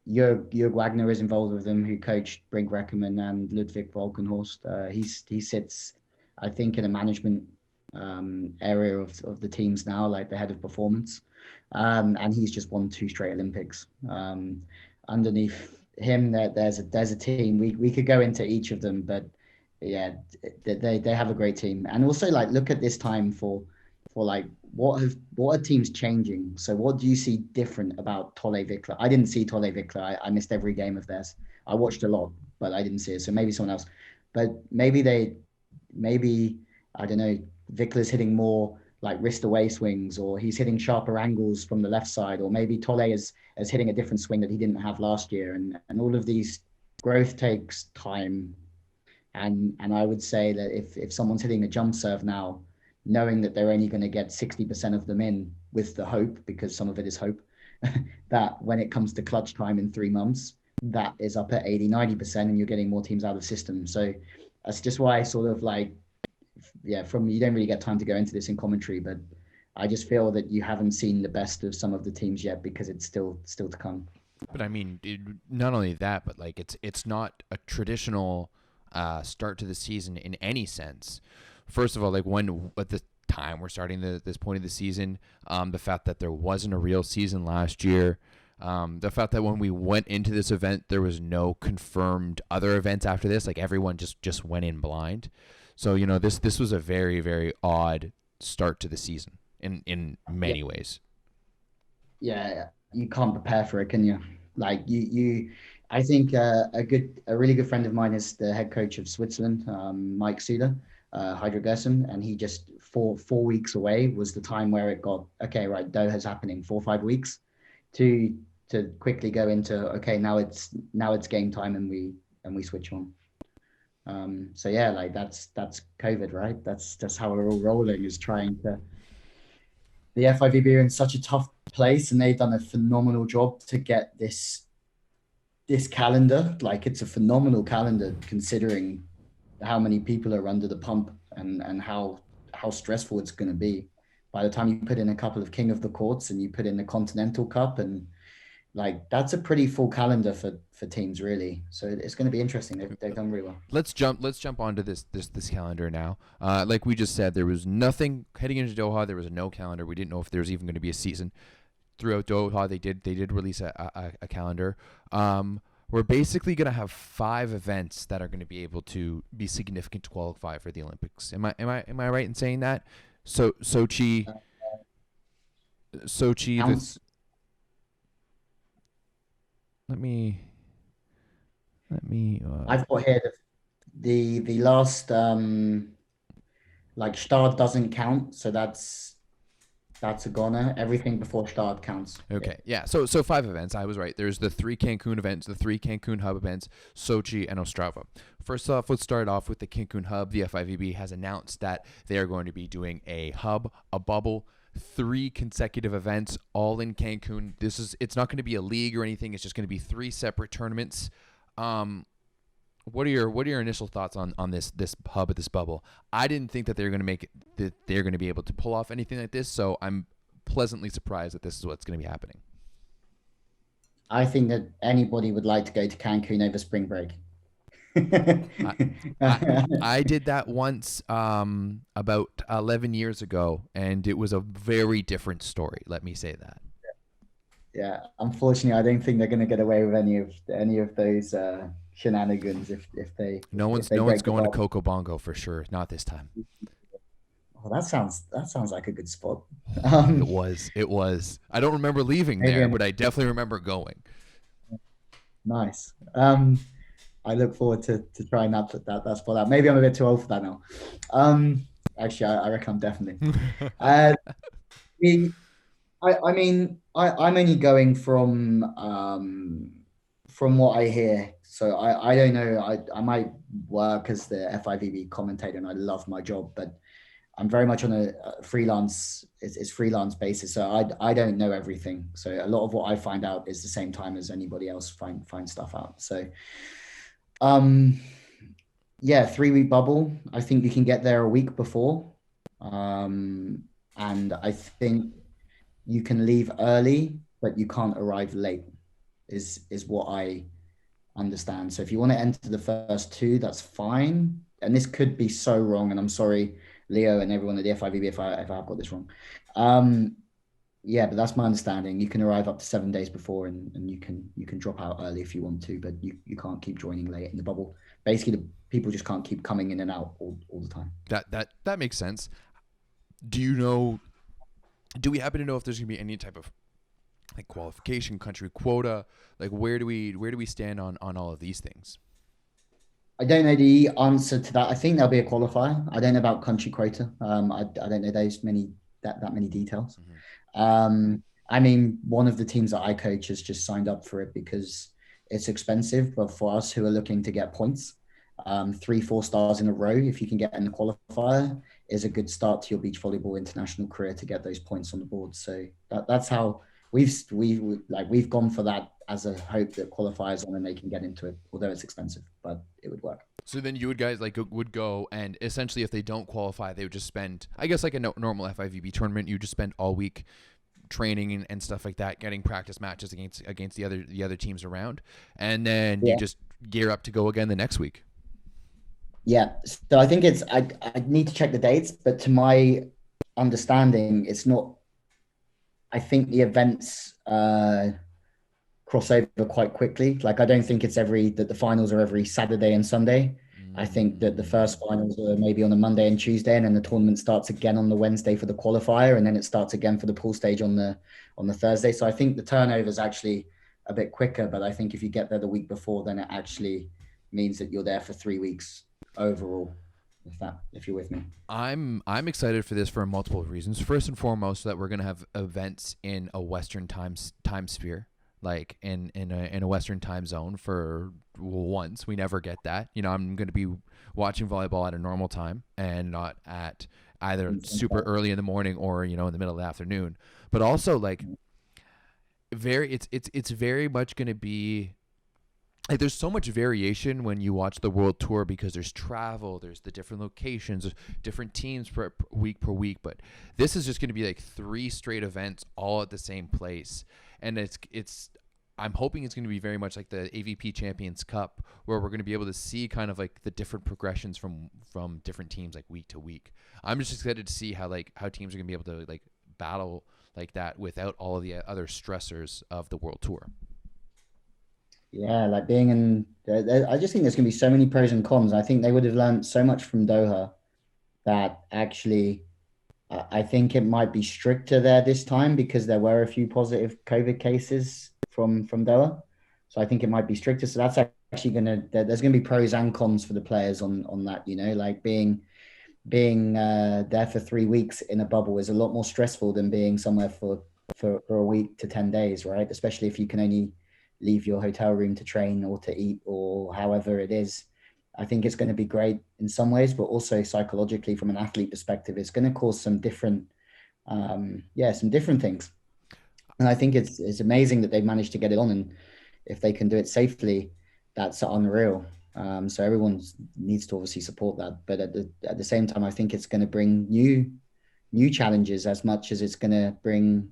S2: Jörg Wagner is involved with them, who coached Brink Reckerman and Ludwig Volkenhorst. He sits I think, in a management area of the teams now, like the head of performance. And he's just won 2 straight Olympics. Underneath him, there's a team. We could go into each of them, but yeah, they have a great team. And also, like, look at this time for like what are teams changing? So what do you see different about Tolle Vikler? I didn't see Tolle Vikler. I missed every game of theirs. I watched a lot, but I didn't see it. So maybe someone else. But maybe I don't know. Vikler's hitting more like wrist away swings, or he's hitting sharper angles from the left side, or maybe Tolle is hitting a different swing that he didn't have last year. And all of these growth takes time. And I would say that if someone's hitting a jump serve now, knowing that they're only going to get 60% of them in, with the hope, because some of it is hope, that when it comes to clutch time in 3 months, that is up at 80-90%, and you're getting more teams out of the system. So that's just why I sort of like, you don't really get time to go into this in commentary, but I just feel that you haven't seen the best of some of the teams yet, because it's still to come.
S1: But I mean, not only that, but like it's not a traditional start to the season in any sense. First of all, like when at the time we're starting this point of the season, the fact that there wasn't a real season last year, the fact that when we went into this event there was no confirmed other events after this, like everyone just went in blind. So this was a very, very odd start to the season in many ways.
S2: Yeah, you can't prepare for it, can you? Like I think a really good friend of mine is the head coach of Switzerland, Mike Suda, Hydrogessen, and he just 4 weeks away was the time where it got okay, right, Doha's happening, 4 or 5 weeks to quickly go into okay, now it's game time, and we switch on. So yeah, like that's COVID, right? That's how we're all rolling, is trying to. The FIVB are in such a tough place, and they've done a phenomenal job to get this calendar. Like, it's a phenomenal calendar considering how many people are under the pump, and how stressful it's going to be. By the time you put in a couple of King of the Courts and you put in the Continental Cup, and like that's a pretty full calendar for teams, really. So it's going to be interesting. They've done really well.
S1: Let's jump onto this calendar now. Like we just said, there was nothing heading into Doha. There was no calendar. We didn't know if there was even going to be a season throughout Doha. They did release a calendar. We're basically going to have 5 events that are going to be able to be significant to qualify for the Olympics. Am I right in saying that? So Sochi. Let me.
S2: I've got here the last like Start doesn't count, so that's a goner. Everything before Start counts.
S1: Okay, yeah. So 5 events. I was right. There's the 3 Cancun events, the 3 Cancun Hub events, Sochi and Ostrava. First off, let's start off with the Cancun Hub. The FIVB has announced that they are going to be doing a hub, a bubble, 3 consecutive events, all in Cancun. It's not going to be a league or anything. It's just going to be 3 separate tournaments. What are your initial thoughts on this hub, this bubble? I didn't think that they're going to be able to pull off anything like this, so I'm pleasantly surprised that this is what's going to be happening.
S2: I think that anybody would like to go to Cancun over spring break.
S1: I did that once about 11 years ago, and it was a very different story. Let me say that.
S2: Yeah, unfortunately, I don't think they're going to get away with any of those shenanigans if they.
S1: No one's going to Coco Bongo for sure. Not this time.
S2: Oh, that sounds like a good spot.
S1: It was. I don't remember leaving there, but I definitely remember going.
S2: Nice. I look forward to trying that spot out. Maybe I'm a bit too old for that now. Actually, I reckon I'm definitely. I mean, I'm only going from what I hear. So I don't know. I might work as the FIVB commentator, and I love my job, but I'm very much on a freelance. It's freelance basis, so I don't know everything. So a lot of what I find out is the same time as anybody else find stuff out. So, yeah, 3-week bubble. I think you can get there a week before, and I think you can leave early, but you can't arrive late. Is what I understand. So if you want to enter the first 2, that's fine. and this could be so wrong, and I'm sorry, Leo and everyone at the FIVB if I've got this wrong. Yeah, but that's my understanding. You can arrive up to 7 days before, and you can drop out early if you want to, but you can't keep joining late in the bubble. Basically, the people just can't keep coming in and out all the time.
S1: That makes sense. Do we happen to know if there's gonna be any type of like qualification, country quota? Like where do we stand on all of these things?
S2: I don't know the answer to that. I think there'll be a qualifier. I don't know about country quota. I don't know that many details. I mean, one of the teams that I coach has just signed up for it because it's expensive, but for us who are looking to get points, 3-4 stars in a row, if you can get in the qualifier, is a good start to your beach volleyball international career to get those points on the board. So that's how we've gone for that as a hope that qualifiers on and they can get into it, although it's expensive, but it would work.
S1: So then you guys would go, and essentially if they don't qualify, they would just spend, I guess like a normal FIVB tournament, you just spend all week training and stuff like that, getting practice matches against the other teams around, and then you just gear up to go again the next week.
S2: Yeah, so I think I need to check the dates, but to my understanding, it's not. I think the events cross over quite quickly. Like I don't think it's that the finals are every Saturday and Sunday. I think that the first finals are maybe on a Monday and Tuesday, and then the tournament starts again on the Wednesday for the qualifier, and then it starts again for the pool stage on the Thursday. So I think the turnover is actually a bit quicker, but I think if you get there the week before, then it actually means that you're there for 3 weeks overall. If you're with me,
S1: I'm excited for this for multiple reasons. First and foremost, that we're gonna have events in a Western time sphere, like in a Western time zone for once. We never get that. You know, I'm going to be watching volleyball at a normal time and not at either super early in the morning or, you know, in the middle of the afternoon. But also like it's very much going to be like there's so much variation when you watch the World Tour because there's travel, there's the different locations, there's different teams per week. But this is just going to be like 3 straight events all at the same place. And I'm hoping it's going to be very much like the AVP Champions Cup, where we're going to be able to see kind of like the different progressions from different teams like week to week. I'm just excited to see how teams are going to be able to like battle like that without all of the other stressors of the World Tour.
S2: Yeah, like being in, I just think there's going to be so many pros and cons. I think they would have learned so much from Doha that actually I think it might be stricter there this time because there were a few positive COVID cases from Doha. So I think it might be stricter. So that's actually there's going to be pros and cons for the players on that, you know, like being there for 3 weeks in a bubble is a lot more stressful than being somewhere for a week to 10 days, right? Especially if you can only leave your hotel room to train or to eat or however it is. I think it's going to be great in some ways, but also psychologically from an athlete perspective, it's going to cause some different things. And I think it's amazing that they've managed to get it on. And if they can do it safely, that's unreal. So everyone needs to obviously support that. But at the same time, I think it's going to bring new challenges as much as it's going to bring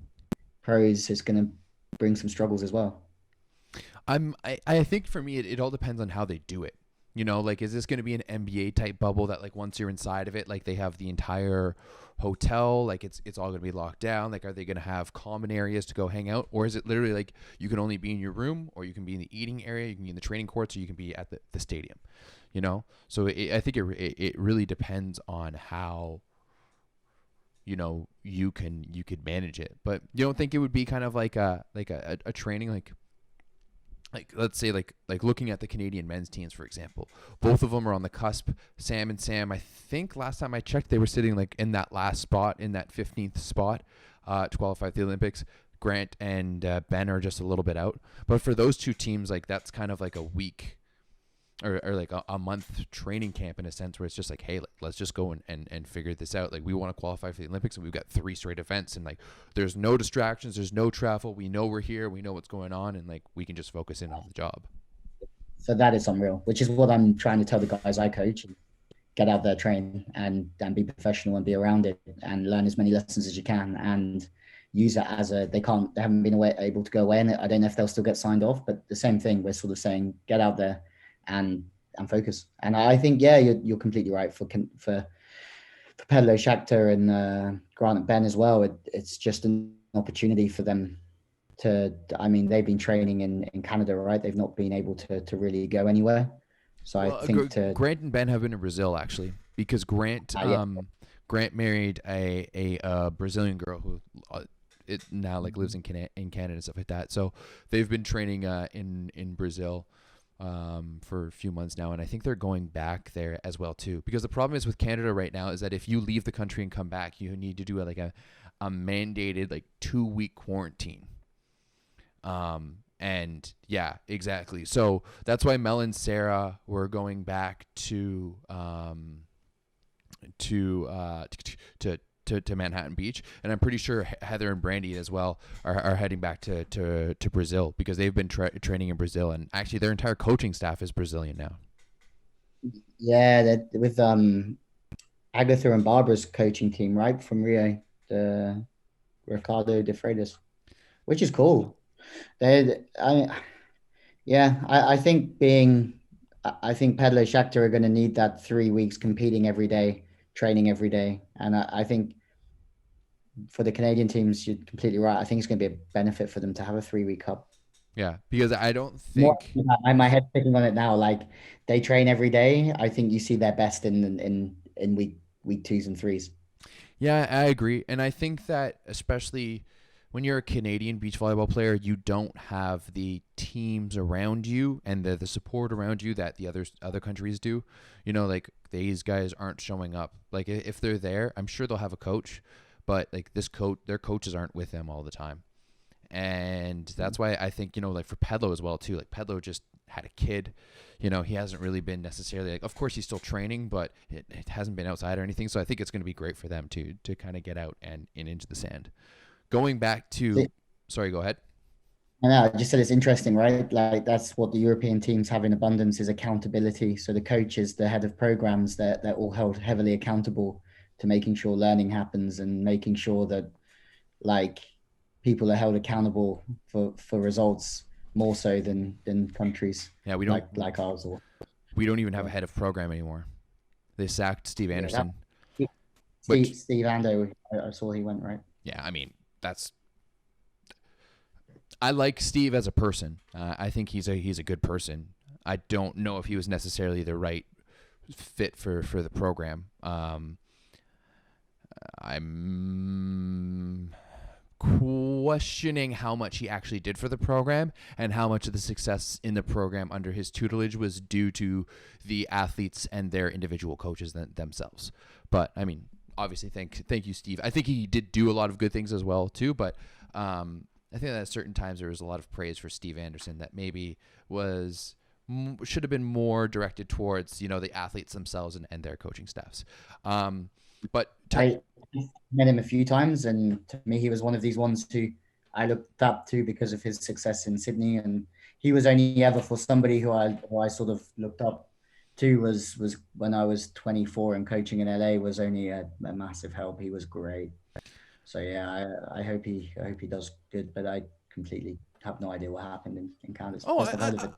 S2: pros. It's going to bring some struggles as well.
S1: I think for me, it all depends on how they do it. You know, like, is this going to be an NBA type bubble that like once you're inside of it, like they have the entire hotel, like it's all going to be locked down? Like, are they going to have common areas to go hang out? Or is it literally like you can only be in your room, or you can be in the eating area, you can be in the training courts, or you can be at the stadium, you know? So I think it really depends on how, you know, you could manage it. But you don't think it would be kind of like a training, like let's say like looking at the Canadian men's teams, for example, both of them are on the cusp. Sam, I think last time I checked, they were sitting like in that last spot, in that 15th spot to qualify for the Olympics. Grant and Ben are just a little bit out. But for those two teams, like that's kind of like a week or like a month training camp in a sense, where it's just like, hey, let's just go and figure this out. Like, we want to qualify for the Olympics, and we've got 3 straight events, and like there's no distractions, there's no travel, we know we're here, we know what's going on, and like we can just focus in on the job.
S2: So that is unreal, which is what I'm trying to tell the guys I coach: get out there, train, and be professional and be around it and learn as many lessons as you can, and use it as they haven't been able to go away, and I don't know if they'll still get signed off, but the same thing, we're sort of saying, get out there and focus. And I think, yeah, you're completely right for Pedlo, Shakhtar, and Grant and Ben as well. It's just an opportunity for them to. I mean, they've been training in Canada, right? They've not been able to really go anywhere. So I think
S1: Grant and Ben have been in Brazil actually, because Grant married a Brazilian girl who it now like lives in Canada and stuff like that. So they've been training in Brazil for a few months now, and I think they're going back there as well too. Because the problem is with Canada right now is that if you leave the country and come back, you need to do a mandated like 2-week quarantine. And yeah, exactly. So that's why Mel and Sarah were going back to Manhattan Beach, and I'm pretty sure Heather and Brandy as well are heading back to Brazil, because they've been training in Brazil, and actually their entire coaching staff is Brazilian now.
S2: Yeah, that with Agatha and Barbara's coaching team, right, from Rio, the Ricardo de Freitas, which is cool. I think Pedlo Shakhtar are going to need that 3 weeks competing every day, training every day, and I think for the Canadian teams, you're completely right. I think it's going to be a benefit for them to have a 3-week cup.
S1: Yeah, because I don't think
S2: my head's picking on it now. Like they train every day. I think you see their best in week 2s and 3s.
S1: Yeah, I agree, and I think that especially when you're a Canadian beach volleyball player, you don't have the teams around you and the support around you that the other countries do. You know, like these guys aren't showing up. Like if they're there, I'm sure they'll have a coach, but like their coaches aren't with them all the time. And that's why I think, like for Pedlo as well too, like Pedlo just had a kid, he hasn't really been necessarily like, of course he's still training, but it hasn't been outside or anything. So I think it's going to be great for them to kind of get out and into the sand. Going back to, sorry, go ahead.
S2: I just said it's interesting, right? Like that's what the European teams have in abundance is accountability. So the coaches, the head of programs, they're all held heavily accountable to making sure learning happens and making sure that like people are held accountable for results more so than countries.
S1: Yeah, we don't
S2: like ours.
S1: We don't even have a head of program anymore. They sacked Steve Anderson.
S2: Steve Ando, I saw he went, right?
S1: Yeah, I mean, I like Steve as a person. I think he's a good person. I don't know if he was necessarily the right fit for the program. I'm questioning how much he actually did for the program and how much of the success in the program under his tutelage was due to the athletes and their individual coaches themselves. But I mean, obviously, thank you, Steve. I think he did do a lot of good things as well too. But I think that at certain times there was a lot of praise for Steve Anderson that maybe should have been more directed towards the athletes themselves and their coaching staffs. But
S2: I met him a few times, and to me, he was one of these ones who I looked up to because of his success in Sydney. And he was only ever for somebody who I sort of looked up to was when I was 24 and coaching in LA was only a massive help. He was great. So yeah, I hope he does good, but I completely have no idea what happened in Canada.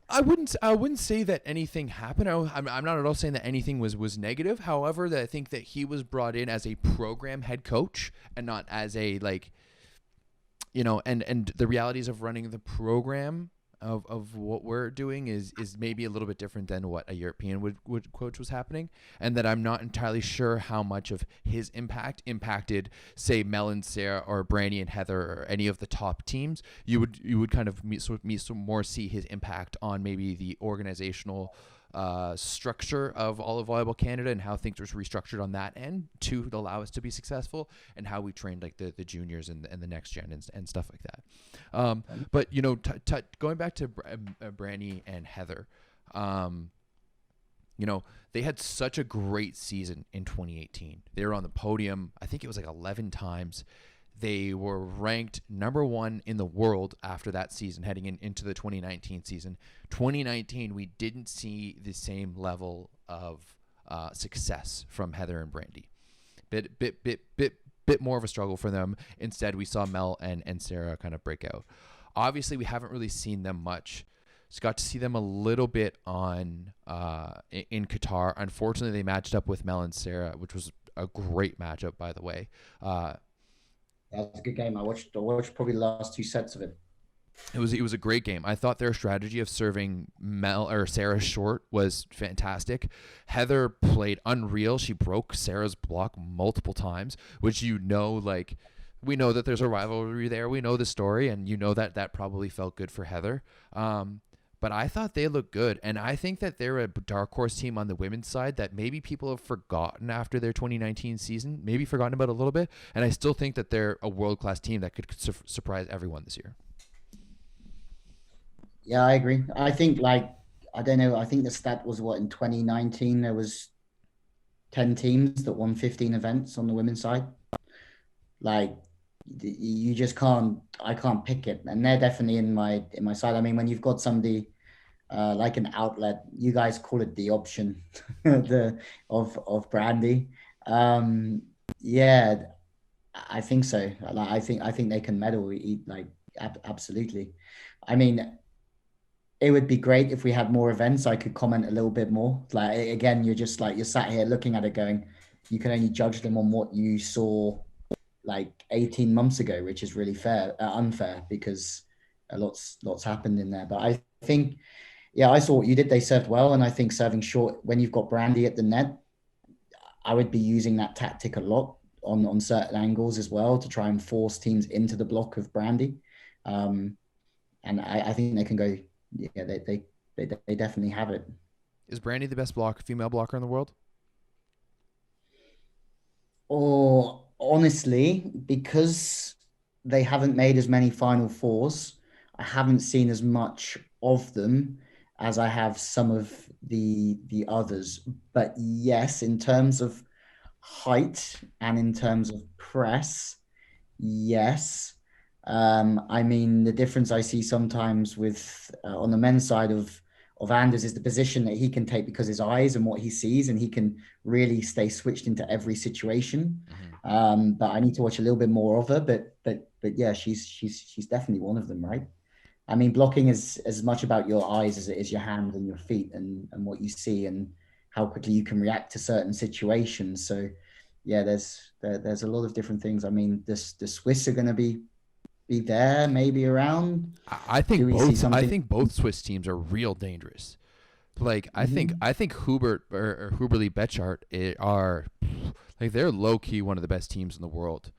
S1: I wouldn't say that anything happened. I'm not at all saying that anything was negative. However, that I think that he was brought in as a program head coach and not as a and the realities of running the program of what we're doing is maybe a little bit different than what a European would coach was happening, and that I'm not entirely sure how much of his impacted, say, Mel and Sarah or Brandy and Heather or any of the top teams. You would kind of see his impact on maybe the organizational structure of all of Volleyball Canada and how things were restructured on that end to allow us to be successful, and how we trained like the juniors and the next gen and stuff like that. But going back to Brandy and Heather, they had such a great season in 2018. They were on the podium, I think it was like 11 times. They were ranked number 1 in the world after that season, heading into the 2019 season. 2019, we didn't see the same level of success from Heather and Brandy. Bit more of a struggle for them. Instead, we saw Mel and Sarah kind of break out. Obviously, we haven't really seen them much So got to see them a little bit on in Qatar. Unfortunately, they matched up with Mel and Sarah, which was a great matchup, by the way.
S2: That was a good game. I watched probably the last 2 sets of it.
S1: It was a great game. I thought their strategy of serving Mel or Sarah short was fantastic. Heather played unreal. She broke Sarah's block multiple times, which like we know that there's a rivalry there. We know the story, and that probably felt good for Heather. But I thought they looked good, and I think that they're a dark horse team on the women's side that maybe people have forgotten after their 2019 season, maybe forgotten about a little bit, and I still think that they're a world-class team that could surprise everyone this year.
S2: Yeah, I agree. I think I don't know, I think the stat was in 2019, there was 10 teams that won 15 events on the women's side. Like, you just I can't pick it. And they're definitely in my side. I mean, when you've got somebody like an outlet, you guys call it the option of Brandy. Yeah, I think so. I think they can medal, absolutely. I mean, it would be great if we had more events. I could comment a little bit more. Like, again, you're just you're sat here looking at it going, you can only judge them on what you saw 18 months ago, which is really unfair because a lot's happened in there. But I think, yeah, I saw what you did. They served well. And I think serving short, when you've got Brandy at the net, I would be using that tactic a lot on certain angles as well to try and force teams into the block of Brandy. And I think they can go, yeah, they definitely have it.
S1: Is Brandy the best female blocker in the world?
S2: Or honestly, because they haven't made as many Final Fours, I haven't seen as much of them as I have some of the others. But yes, in terms of height and in terms of press, yes. I mean, the difference I see sometimes with on the men's side of Anders is the position that he can take because his eyes and what he sees, and he can really stay switched into every situation. Mm-hmm. But I need to watch a little bit more of her. But yeah, she's definitely one of them, right? I mean, blocking is as much about your eyes as it is your hands and your feet and what you see and how quickly you can react to certain situations. So yeah, there's a lot of different things. I mean, the Swiss are going to be there, maybe around.
S1: I think both Swiss teams are real dangerous. I think Hubert or Huberli Betchart are they're low key one of the best teams in the world.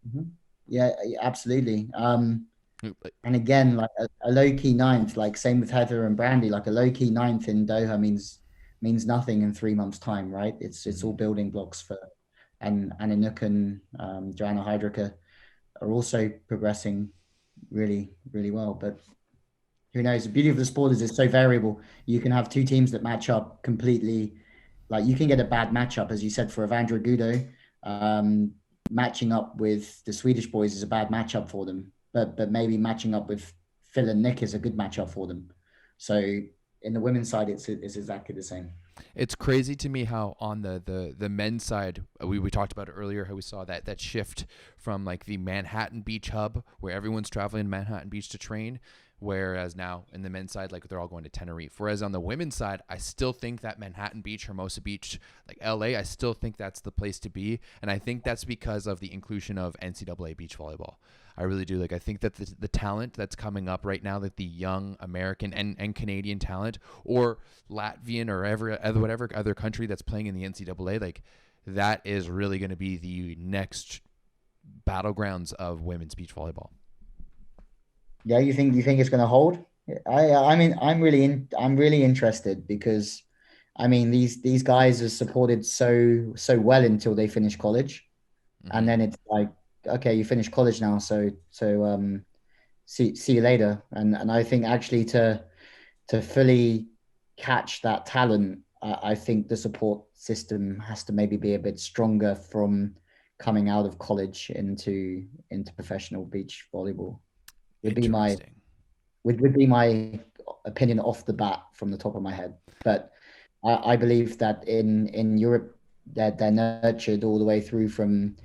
S2: Mm-hmm. Yeah, absolutely. And again, a low key ninth, same with Heather and Brandy, a low key ninth in Doha means nothing in 3 months' time, right? It's all building blocks for, and Anouk and Joanna Heidricke are also progressing really, really well. But who knows? The beauty of the sport is it's so variable. You can have two teams that match up completely. You can get a bad matchup, as you said, for Evandro Gudo. Matching up with the Swedish boys is a bad matchup for them. But maybe matching up with Phil and Nick is a good matchup for them. So in the women's side, it's exactly the same.
S1: It's crazy to me how on the men's side, we talked about it earlier, how we saw that shift from the Manhattan Beach hub where everyone's traveling to Manhattan Beach to train, whereas now in the men's side, they're all going to Tenerife. Whereas on the women's side, I still think that Manhattan Beach, Hermosa Beach, LA, I still think that's the place to be. And I think that's because of the inclusion of NCAA beach volleyball. I really do. I think that the talent that's coming up right now, the young American and Canadian talent, or Latvian or whatever other country that's playing in the NCAA, that is really going to be the next battlegrounds of women's beach volleyball.
S2: Yeah, you think it's going to hold? I mean, I'm really interested because, I mean, these guys are supported so well until they finish college, mm-hmm. And then it's okay, you finish college now, so see you later. And I think actually to fully catch that talent, I think the support system has to maybe be a bit stronger from coming out of college into professional beach volleyball. Would be my opinion off the bat from the top of my head. But I believe that in Europe that they're nurtured all the way through from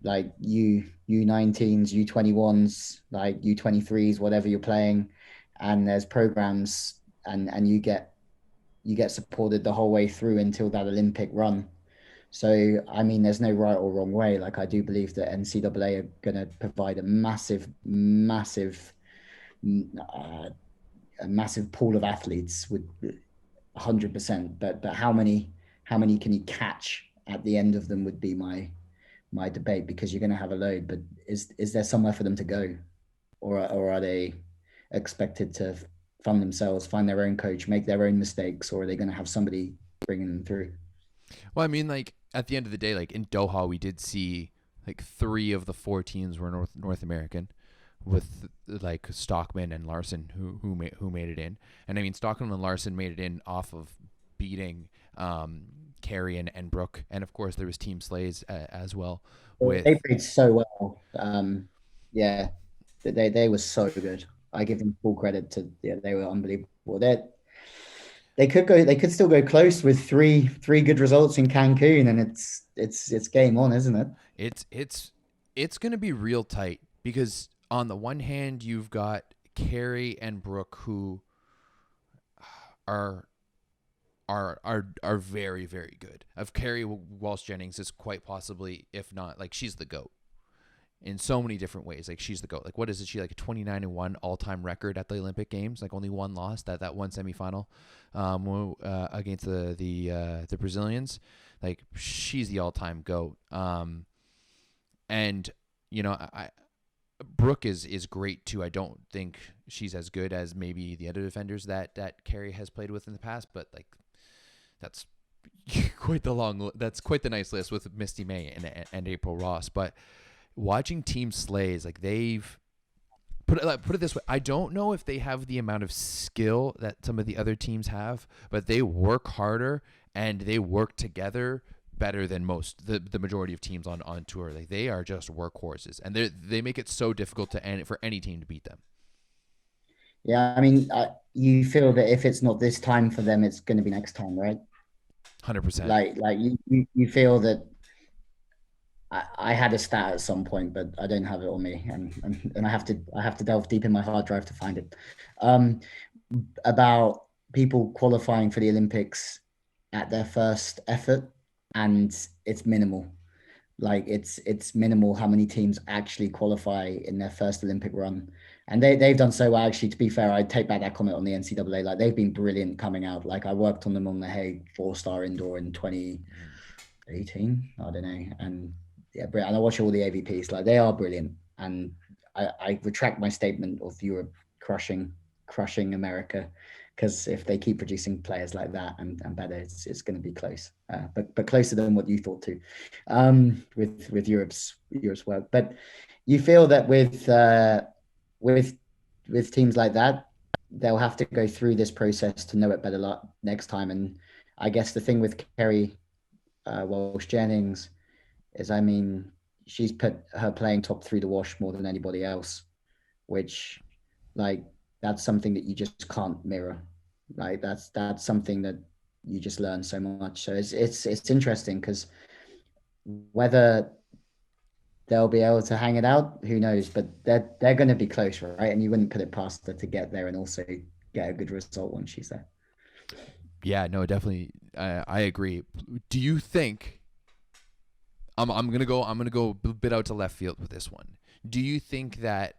S2: U19s, U21s, U23s, whatever you're playing, and there's programs, and you get supported the whole way through until that Olympic run. So, I mean, there's no right or wrong way. Like, I do believe that NCAA are going to provide a massive pool of athletes with 100%. But how many can you catch at the end of them would be my debate, because you're going to have a load. But is there somewhere for them to go, or are they expected to fund themselves, find their own coach, make their own mistakes, or are they going to have somebody bringing them through?
S1: Well, I mean, like at the end of the day, like in Doha, we did see like 3 of the 4 teams were North American, with like Stockman and Larson who made it in. And I mean, Stockman and Larson made it in off of beating Carey and Brooke, and of course there was Team Slays as well.
S2: They played so well. Yeah, they were so good. I give them full credit to. Yeah, they were unbelievable. They could still go close with three good results in Cancun, and it's game on, isn't it?
S1: It's going to be real tight, because on the one hand you've got Carey and Brooke, who are very, very good. Of Carey Walsh Jennings is quite possibly, if not, like, she's the GOAT in so many different ways. Like, she's the GOAT. Like, what is it? She like a 29-1 all-time record at the Olympic Games. Like, only one loss, that one semifinal against the Brazilians. Like, she's the all-time GOAT. And you know, Brooke is great too. I don't think she's as good as maybe the other defenders that Carey has played with in the past, but like, that's quite the nice list with Misty May and April Ross. But watching Team Slays, like, they've put it this way, I don't know if they have the amount of skill that some of the other teams have, but they work harder and they work together better than the majority of teams on tour. Like, they are just workhorses, and they make it so difficult for any team to beat them.
S2: Yeah, I mean, you feel that if it's not this time for them, it's going to be next time, right?
S1: 100%.
S2: Like you feel that. I had a stat at some point, but I don't have it on me, and I have to delve deep in my hard drive to find it. About people qualifying for the Olympics at their first effort, and it's minimal. Like, it's minimal how many teams actually qualify in their first Olympic run, and they've done so well. Actually, to be fair, I take back that comment on the NCAA. Like, they've been brilliant coming out. Like, I worked on them on the Hague 4-star indoor in 2018. I don't know, and yeah, and I watch all the AVPs. Like, they are brilliant, and I retract my statement of Europe crushing America, because if they keep producing players like that and better, it's going to be close, but closer than what you thought too, with Europe's work. But you feel that with teams like that, they'll have to go through this process to know it better next time. And I guess the thing with Carey Walsh Jennings is, I mean, she's put her playing top 3 to wash more than anybody else, which, like, that's something that you just can't mirror. Like, that's something that you just learn so much. So it's interesting, because whether they'll be able to hang it out, who knows? But they're going to be close, right? And you wouldn't put it past her to get there and also get a good result once she's there.
S1: Yeah, no, definitely. I agree. Do you think? I'm gonna go a bit out to left field with this one. Do you think that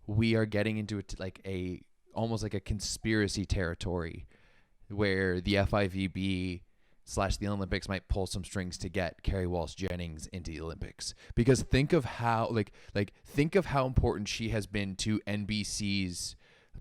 S1: we are getting into almost like a conspiracy territory, where the FIVB / the Olympics might pull some strings to get Carey Walsh Jennings into the Olympics? Because think of how think of how important she has been to NBC's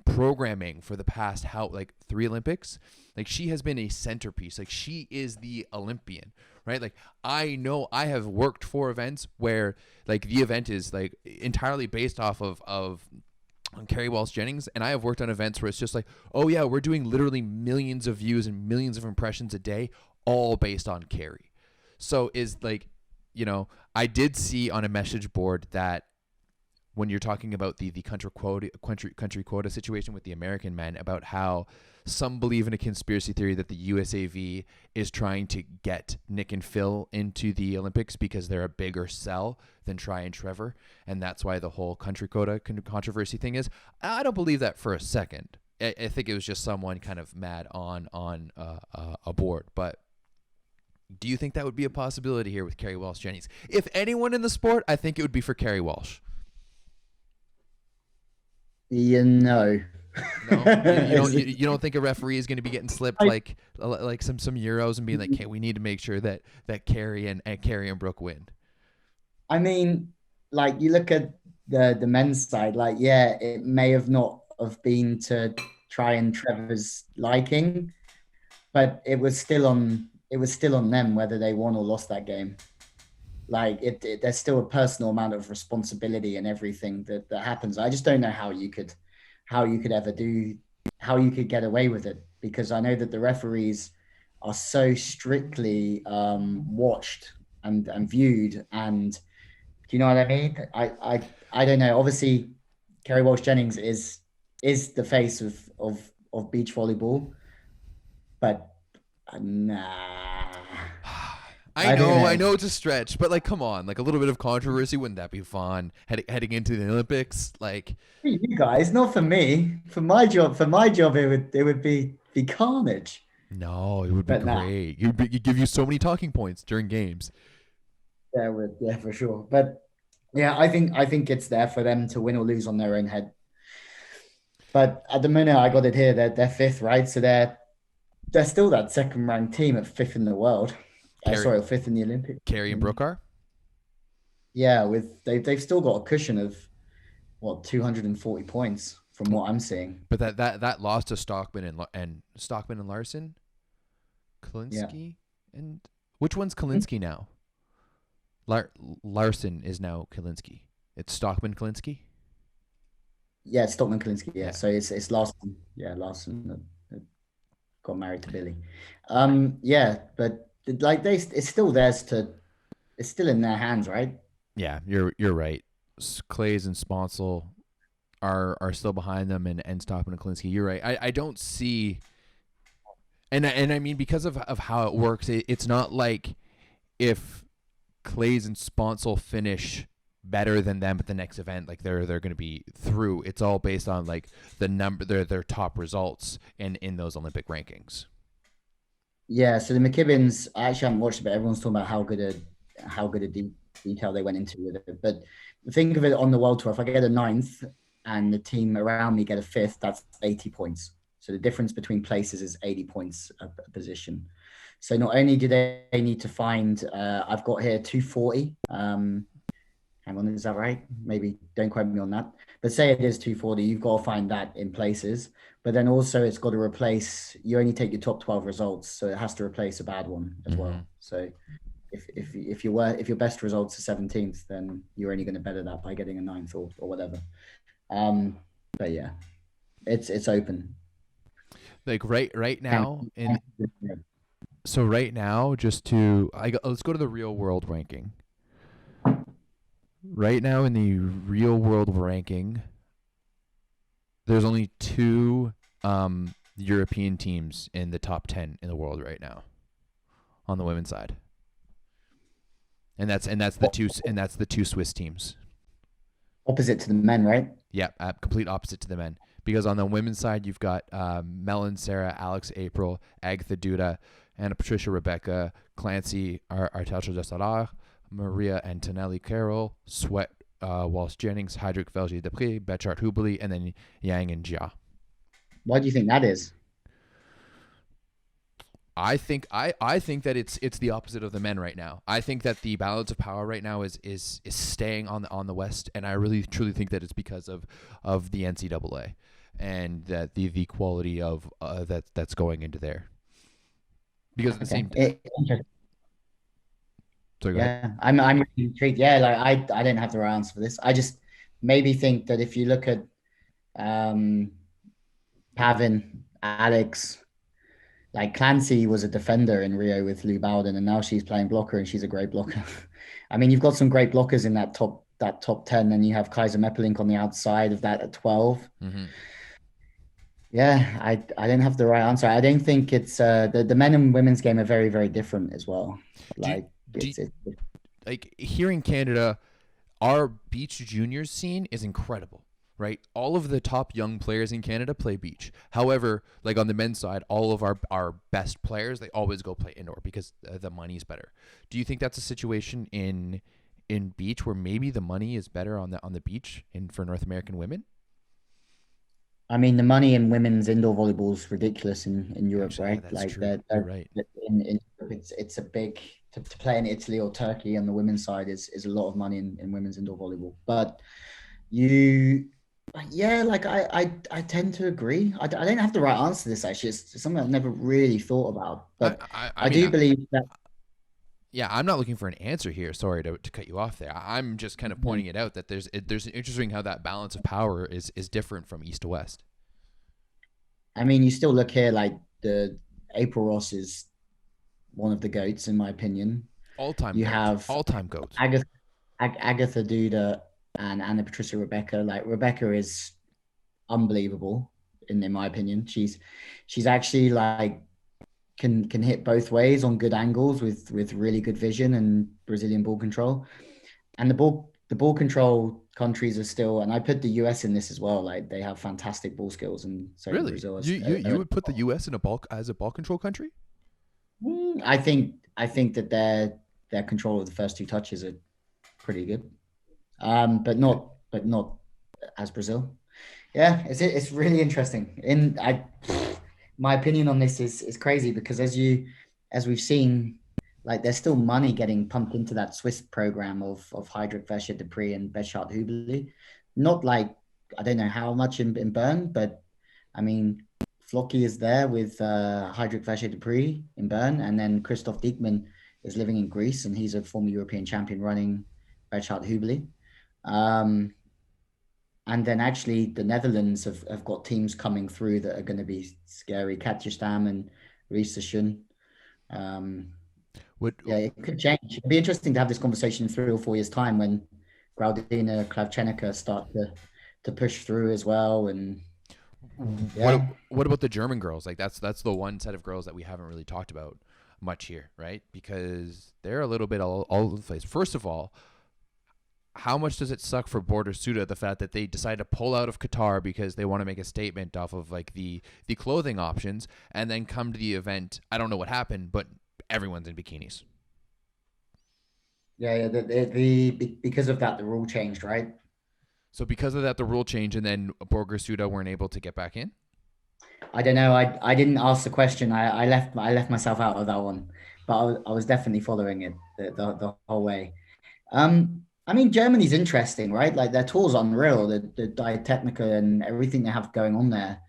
S1: programming for the past 3 Olympics. Like, she has been a centerpiece. Like, she is the Olympian, right? Like, I know I have worked for events where, like, the event is like entirely based off of on Carey Walsh Jennings, and I have worked on events where it's just like, oh yeah, we're doing literally millions of views and millions of impressions a day, all based on Carey. So is, like, you know, I did see on a message board that when you're talking about the country quota situation with the American men, about how some believe in a conspiracy theory that the USAV is trying to get Nick and Phil into the Olympics because they're a bigger sell than Try and Trevor, and that's why the whole country quota controversy thing is. I don't believe that for a second, I think it was just someone kind of mad on a board. But do you think that would be a possibility here with Kerri Walsh Jennings? If anyone in the sport, I think it would be for Kerri Walsh.
S2: You know.
S1: No, you don't think a referee is going to be getting slipped like some euros and being like, "Hey, we need to make sure that Kerri and Brooke win."
S2: I mean, like you look at the men's side, like yeah, it may have not have been to try and Trevor's liking, but it was still on them whether they won or lost that game. Like there's still a personal amount of responsibility in everything that happens. I just don't know how you could get away with it, because I know that the referees are so strictly watched and viewed, and do you know what I mean? I don't know. Obviously, Kerri Walsh Jennings is the face of beach volleyball, but nah.
S1: I know it's a stretch, but like, come on, like a little bit of controversy, wouldn't that be fun? Heading into the Olympics, like
S2: for you guys, not for me. For my job, it would be carnage.
S1: No, it would be great. You'd give you so many talking points during games.
S2: Yeah, it would. Yeah, for sure. But yeah, I think it's there for them to win or lose on their own head. But at the minute, I got it here. They're fifth, right? So they're still that second ranked team at fifth in the world. Fifth in the Olympics.
S1: Kerri and Brooke are?
S2: Yeah, they've still got a cushion of 240 points from what I'm seeing.
S1: But that loss to Stockman and Larson, Kalinsky, and which one's Kalinsky now? Larson is now Kalinsky. It's Stockman Kalinsky.
S2: Yeah, it's Stockman Kalinsky. Yeah, so it's Larson. Yeah, Larson got married to Billy. Yeah, but. Like it's still theirs it's still in their hands, right?
S1: Yeah, you're right. Clays and Sponsel are still behind them, and Stockman and Kalinsky. You're right. I don't see, and I mean, because of how it works, it's not like if Clays and Sponsel finish better than them at the next event, like they're going to be through. It's all based on like the number their top results in those Olympic rankings.
S2: Yeah, so the McKibbins, I actually haven't watched it, but everyone's talking about how good a detail they went into with it. But think of it on the World Tour. If I get a 9th and the team around me get a 5th, that's 80 points. So the difference between places is 80 points a position. So not only do they need to find, I've got here 240. Hang on, is that right? Maybe don't quote me on that. But say it is 240, you've got to find that in places. But then also it's got to replace, you only take your top 12 results, so it has to replace a bad one as well. So if your best results are 17th, then you're only going to better that by getting a 9th or whatever. But yeah, it's open.
S1: Like right now, so right now, let's go to the real world ranking. Right now in the real world ranking, there's only 2 European teams in the top 10 in the world right now on the women's side. And that's the 2 Swiss teams.
S2: Opposite to the men, right?
S1: Yeah, complete opposite to the men. Because on the women's side, you've got Melon Sarah, Alex April, Agatha Duda, Anna Patricia Rebecca, Clancy Artelcha Desalar, Maria Antonelli Carroll, Sweat Walsh Jennings, Heidrich Velge Depré, Betchart Hubeli, and then Yang and Jia.
S2: Why do you think that is?
S1: I think that it's the opposite of the men right now. I think that the balance of power right now is staying on the West, and I really truly think that it's because of the NCAA and that the quality of that's going into there. Because at the same time.
S2: I'm really intrigued. Yeah, like I don't have the right answer for this. I just maybe think that if you look at Pavin, Alex, like Clancy was a defender in Rio with Lou Bowden, and now she's playing blocker, and she's a great blocker. I mean, you've got some great blockers in that top 10, and you have Kaiser Meppelink on the outside of that at 12. Mm-hmm. Yeah, I don't have the right answer. I don't think it's the men and women's game are very, very different as well. Like
S1: like here in Canada, our beach juniors scene is incredible. right? All of the top young players in Canada play beach. However, like on the men's side, all of our best players, they always go play indoor because the money's better. Do you think that's a situation in beach where maybe the money is better on the beach for North American women?
S2: I mean, the money in women's indoor volleyball is ridiculous in Europe,
S1: Actually,
S2: right?
S1: yeah, that's
S2: Like
S1: true. You're right.
S2: in Europe, it's a big to play in Italy or Turkey on the women's side is a lot of money in women's indoor volleyball. But you, yeah, like I tend to agree. I don't have the right answer to this actually. It's something I've never really thought about, but
S1: I mean,
S2: do believe that.
S1: yeah, I'm not looking for an answer here. Sorry to cut you off there. I'm just kind of pointing it out that there's interesting how that balance of power is different from east to west.
S2: I mean, you still look here like the April Ross is one of the goats in my opinion.
S1: All-time
S2: You
S1: goats.
S2: have
S1: All-time goats.
S2: Agatha Duda and Anna Patricia Rebecca. Like Rebecca is unbelievable in my opinion. She's actually like can hit both ways on good angles with really good vision and Brazilian ball control. And the ball control countries are still, and I put the US in this as well. Like they have fantastic ball skills, and so
S1: Really?
S2: Brazil is.
S1: You would put the US in a ball control country?
S2: I think that their control of the first two touches are pretty good, but not as Brazil. Yeah, it's really interesting. My opinion on this is crazy because as we've seen, like there's still money getting pumped into that Swiss program of Heidrich, Vescher, Dupree, and Bechat Hubeli. Not like I don't know how much in Bern, but I mean Flocky is there with Heidrich, Vescher, Dupree in Bern, and then Christoph Diekmann is living in Greece, and he's a former European champion running Bechat Hubeli. And then actually the Netherlands have got teams coming through that are going to be scary. Katja Stam and Risa Schön. Yeah, it could change. It'd be interesting to have this conversation in 3 or 4 years' time when Graudina, Klavchenica start to push through as well. And
S1: yeah. What about the German girls? Like that's the one set of girls that we haven't really talked about much here, right? Because they're a little bit all over the place. First of all, how much does it suck for Border Suda the fact that they decide to pull out of Qatar because they want to make a statement off of like the clothing options, and then come to the event? I don't know what happened, but everyone's in bikinis.
S2: Yeah. Because of that, the rule changed, right?
S1: So because of that, the rule changed, and then Borger Suda weren't able to get back in.
S2: I don't know. I didn't ask the question. I left myself out of that one, but I was definitely following it the whole way. I mean, Germany's interesting, right? Like their tour's unreal. The Diatechnica and everything they have going on there.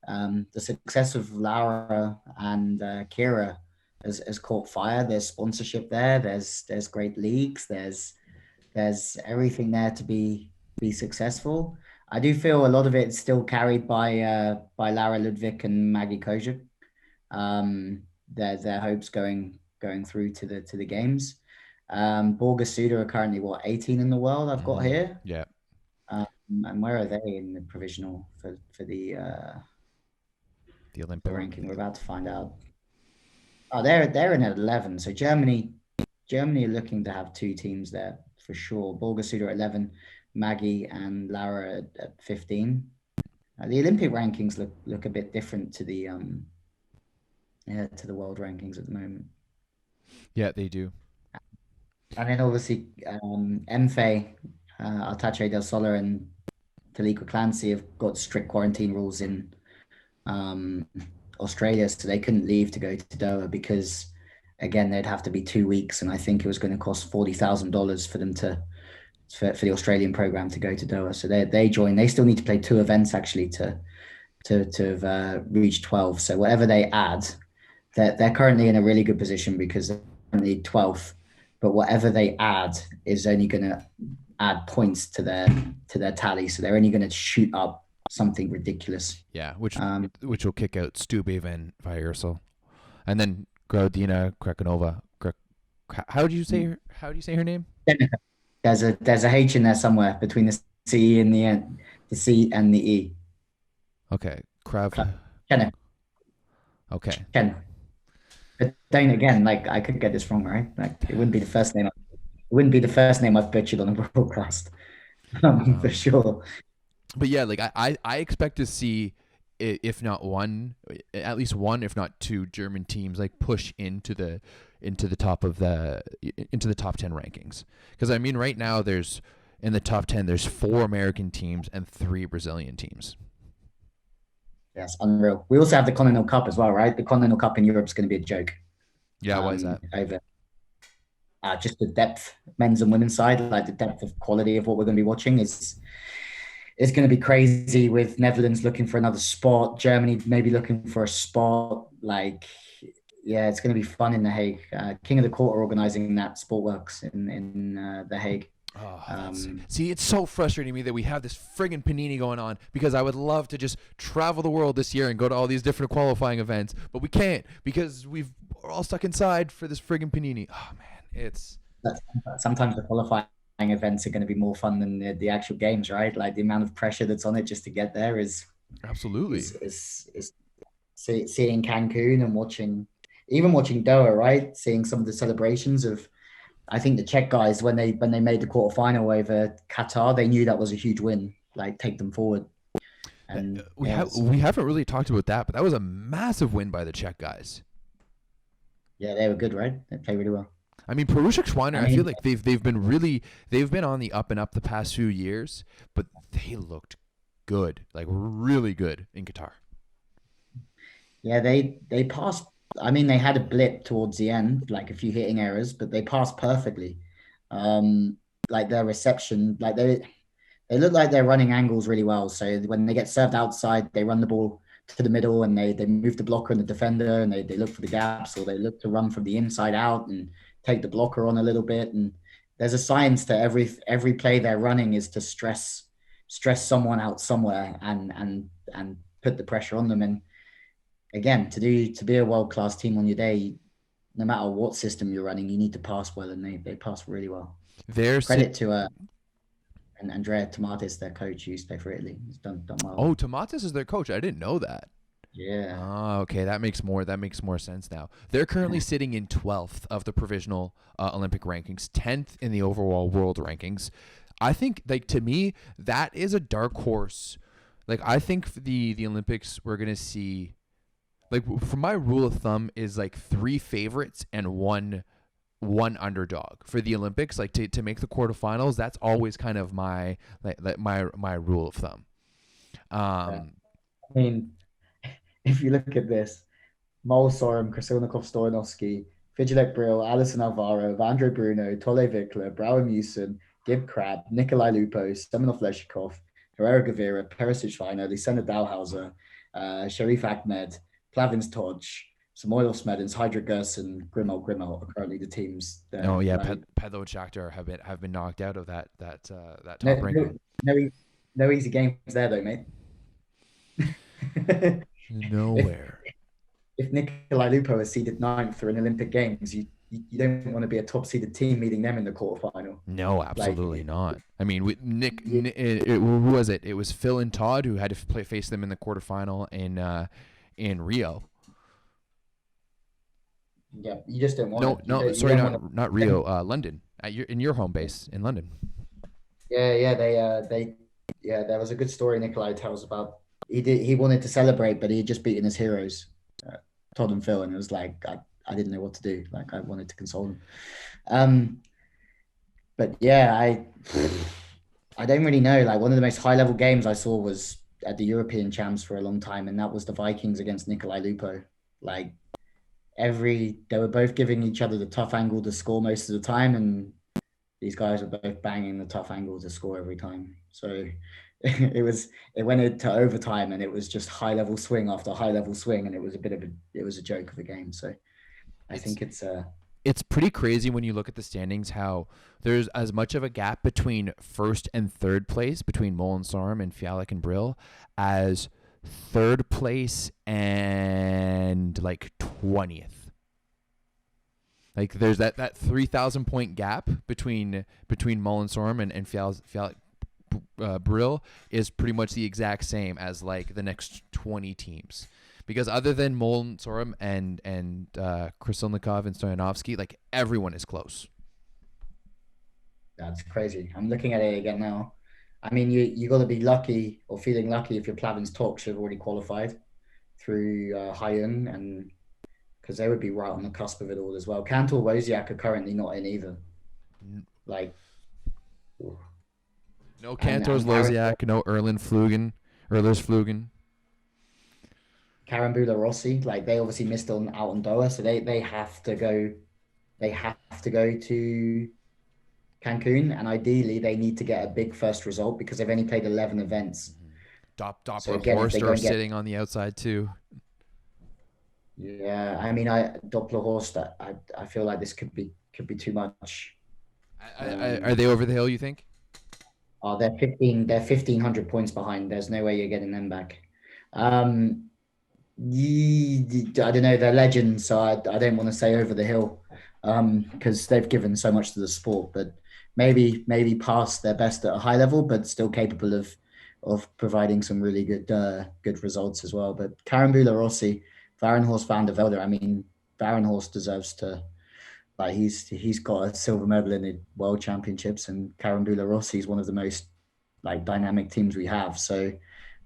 S2: The success of Laura and Kira has caught fire. There's sponsorship there. There's great leagues. There's everything there to be successful. I do feel a lot of it is still carried by Lara Ludwig and Maggie Kozik. Their hopes going through to the games. Borger Suda are currently 18 in the world I've got here.
S1: Yeah.
S2: And where are they in the provisional for the
S1: Olympic
S2: ranking? We're about to find out. Oh, they're in at 11. So Germany are looking to have 2 teams there for sure. Borger Suda at 11, Maggie and Lara at 15. The Olympic rankings look a bit different to the world rankings at the moment.
S1: Yeah, they do.
S2: And then obviously MFA, Altache del Solar and Taliqua Clancy have got strict quarantine rules in Australia, so they couldn't leave to go to Doha because, again, they'd have to be 2 weeks, and I think it was going to cost $40,000 for them for the Australian program to go to Doha. So they joined. They still need to play 2 events actually to have reached 12. So whatever they add, they're currently in a really good position because they're currently 12th. But whatever they add is only going to add points to their tally. So they're only going to shoot up something ridiculous.
S1: Yeah, which will kick out Stube and Viersel, and then Graudina Krakenova. How do you say her name?
S2: There's a H in there somewhere between the C and the C and the E.
S1: Okay,
S2: Ken.
S1: Okay.
S2: Ken. But then again, like I could get this wrong, right? Like it wouldn't be the first name I've butchered on a broadcast, for sure.
S1: But yeah, like I expect to see, if not one, at least one, if not two German teams like push into the top of into the top 10 rankings. Because I mean, right now there's in the top 10 there's 4 American teams and 3 Brazilian teams.
S2: Yes, unreal. We also have the Continental Cup as well, right? The Continental Cup in Europe is going to be a joke.
S1: Yeah, why is that?
S2: Over just the depth, men's and women's side, like the depth of quality of what we're going to be watching is going to be crazy, with Netherlands looking for another spot, Germany maybe looking for a spot. Like, yeah, it's going to be fun in The Hague. King of the Court are organizing that, Sportworks in The Hague.
S1: Oh, see, it's so frustrating to me that we have this friggin' panini going on, because I would love to just travel the world this year and go to all these different qualifying events, but we can't because we're all stuck inside for this friggin' panini. Oh man, it's
S2: sometimes the qualifying events are going to be more fun than the actual games, right? Like the amount of pressure that's on it just to get there is
S1: absolutely
S2: is seeing Cancun and watching Doha, right? Seeing some of the celebrations of, I think the Czech guys, when they made the quarterfinal over Qatar, they knew that was a huge win, like take them forward. And
S1: we haven't really talked about that, but that was a massive win by the Czech guys.
S2: Yeah, they were good, right? They played really well.
S1: I mean, Perusic Schweiner, I feel like they've been on the up and up the past few years, but they looked good, like really good in Qatar.
S2: Yeah, they passed. I mean, they had a blip towards the end, like a few hitting errors, but they passed perfectly. Like their reception, like they look like they're running angles really well. So when they get served outside, they run the ball to the middle and they move the blocker and the defender, and they look for the gaps, or they look to run from the inside out and take the blocker on a little bit. And there's a science to every play they're running, is to stress someone out somewhere and put the pressure on them. And again, to be a world-class team on your day, no matter what system you're running, you need to pass well, and they pass really well. Credit to and Andrea Tomatis, their who used to play for Italy. He's done well.
S1: Oh, Tomatis is their coach. I didn't know that.
S2: Yeah.
S1: Oh, okay. That makes more sense now. They're currently sitting in 12th of the provisional Olympic rankings, 10th in the overall world rankings. I think, like, to me, that is a dark horse. Like, I think for the Olympics, we're gonna see, like, for my rule of thumb is like 3 favorites and one underdog for the Olympics. Like to make the quarterfinals, that's always kind of my my rule of thumb.
S2: I mean, if you look at this, Mol Sorum, Krasilnikov, Stoyanovsky, Fidjelek Brill, Alison Alvaro, Vandre Bruno, Tole Vikler, Brauer Musen, Gib Crab, Nikolai Lupo, Semenov Leshikov, Herrera Gavira, Perisic Schweiner, Lisena Dalhauser, Sharif Ahmed, Plavins Todge, Samoil Smedens, Hydra Gerson, Grimmel are currently the teams.
S1: Oh yeah, Pedlo and Shakhtar have been knocked out of that top ranking.
S2: No easy games there though, mate.
S1: Nowhere.
S2: If Nikolai Lupo is seeded 9th for an Olympic Games, you don't want to be a top seeded team meeting them in the quarterfinal.
S1: No, absolutely not. I mean, with who was it? It was Phil and Todd who had to face them in the quarterfinal in Rio.
S2: Yeah, you just don't want.
S1: Not Rio. London, in your home base in London.
S2: Yeah, there was a good story Nikolai tells about. He wanted to celebrate, but he had just beaten his heroes, Todd and Phil, and it was like I didn't know what to do. Like I wanted to console them. But yeah, I don't really know. Like one of the most high level games I saw was at the European Champs for a long time, and that was the Vikings against Nikolai Lupo. Like they were both giving each other the tough angle to score most of the time, and these guys were both banging the tough angle to score every time. So it went into overtime, and it was just high level swing after high level swing, and it was a joke of a game. So I think it's
S1: pretty crazy when you look at the standings how there's as much of a gap between first and third place between Mol and Sorum and Fialek and Brill as third place and like 20th. Like there's that 3,000 point gap between Mol and Sorum and Fialek Brill is pretty much the exact same as like the next 20 teams, because other than Mol and Sorum and Krasilnikov and Stoyanovsky, like everyone is close.
S2: That's crazy. I'm looking at it again now. I mean, you got to be lucky or feeling lucky if your Plavins Talks have already qualified through Hyun, and because they would be right on the cusp of it all as well. Cantor Wozniak are currently not in either. Like,
S1: No
S2: and
S1: Cantors Loziak, no Erlers Flugen.
S2: Carambula Rossi, like they obviously missed out on Doha, so they have to go. They have to go to Cancun, and ideally they need to get a big first result because they've only played 11 events. So
S1: Doppler
S2: again, if they go
S1: Horst
S2: and get,
S1: sitting on the outside too.
S2: yeah, I mean, I Doppler Horst, I feel like this could be too much.
S1: Are they over the hill, you think?
S2: Oh, they're 1,500 points behind. There's no way you're getting them back. I don't know. They're legends, so I don't want to say over the hill because they've given so much to the sport. But maybe past their best at a high level, but still capable of providing some really good results as well. But Karambula Rossi, Varenhorst van der Velde. I mean, Varenhorst deserves to. Like he's got a silver medal in the World Championships, and Karambula Rossi is one of the most like dynamic teams we have. So,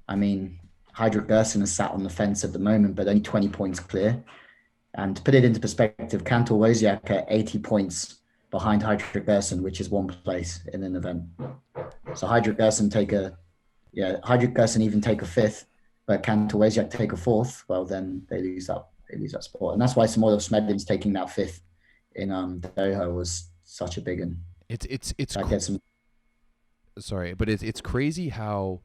S2: I mean, Heidrich Gerson is sat on the fence at the moment, but only 20 points clear. And to put it into perspective, Cantor Wozniak are 80 points behind Heidrich Gerson, which is one place in an event. So Heidrich Gerson even take a fifth, but Cantor Wozniak take a fourth. Well, then they lose that spot, and that's why Samoilov Smedlin's taking that fifth in Doha was such a big one.
S1: It's sorry, but it's crazy how,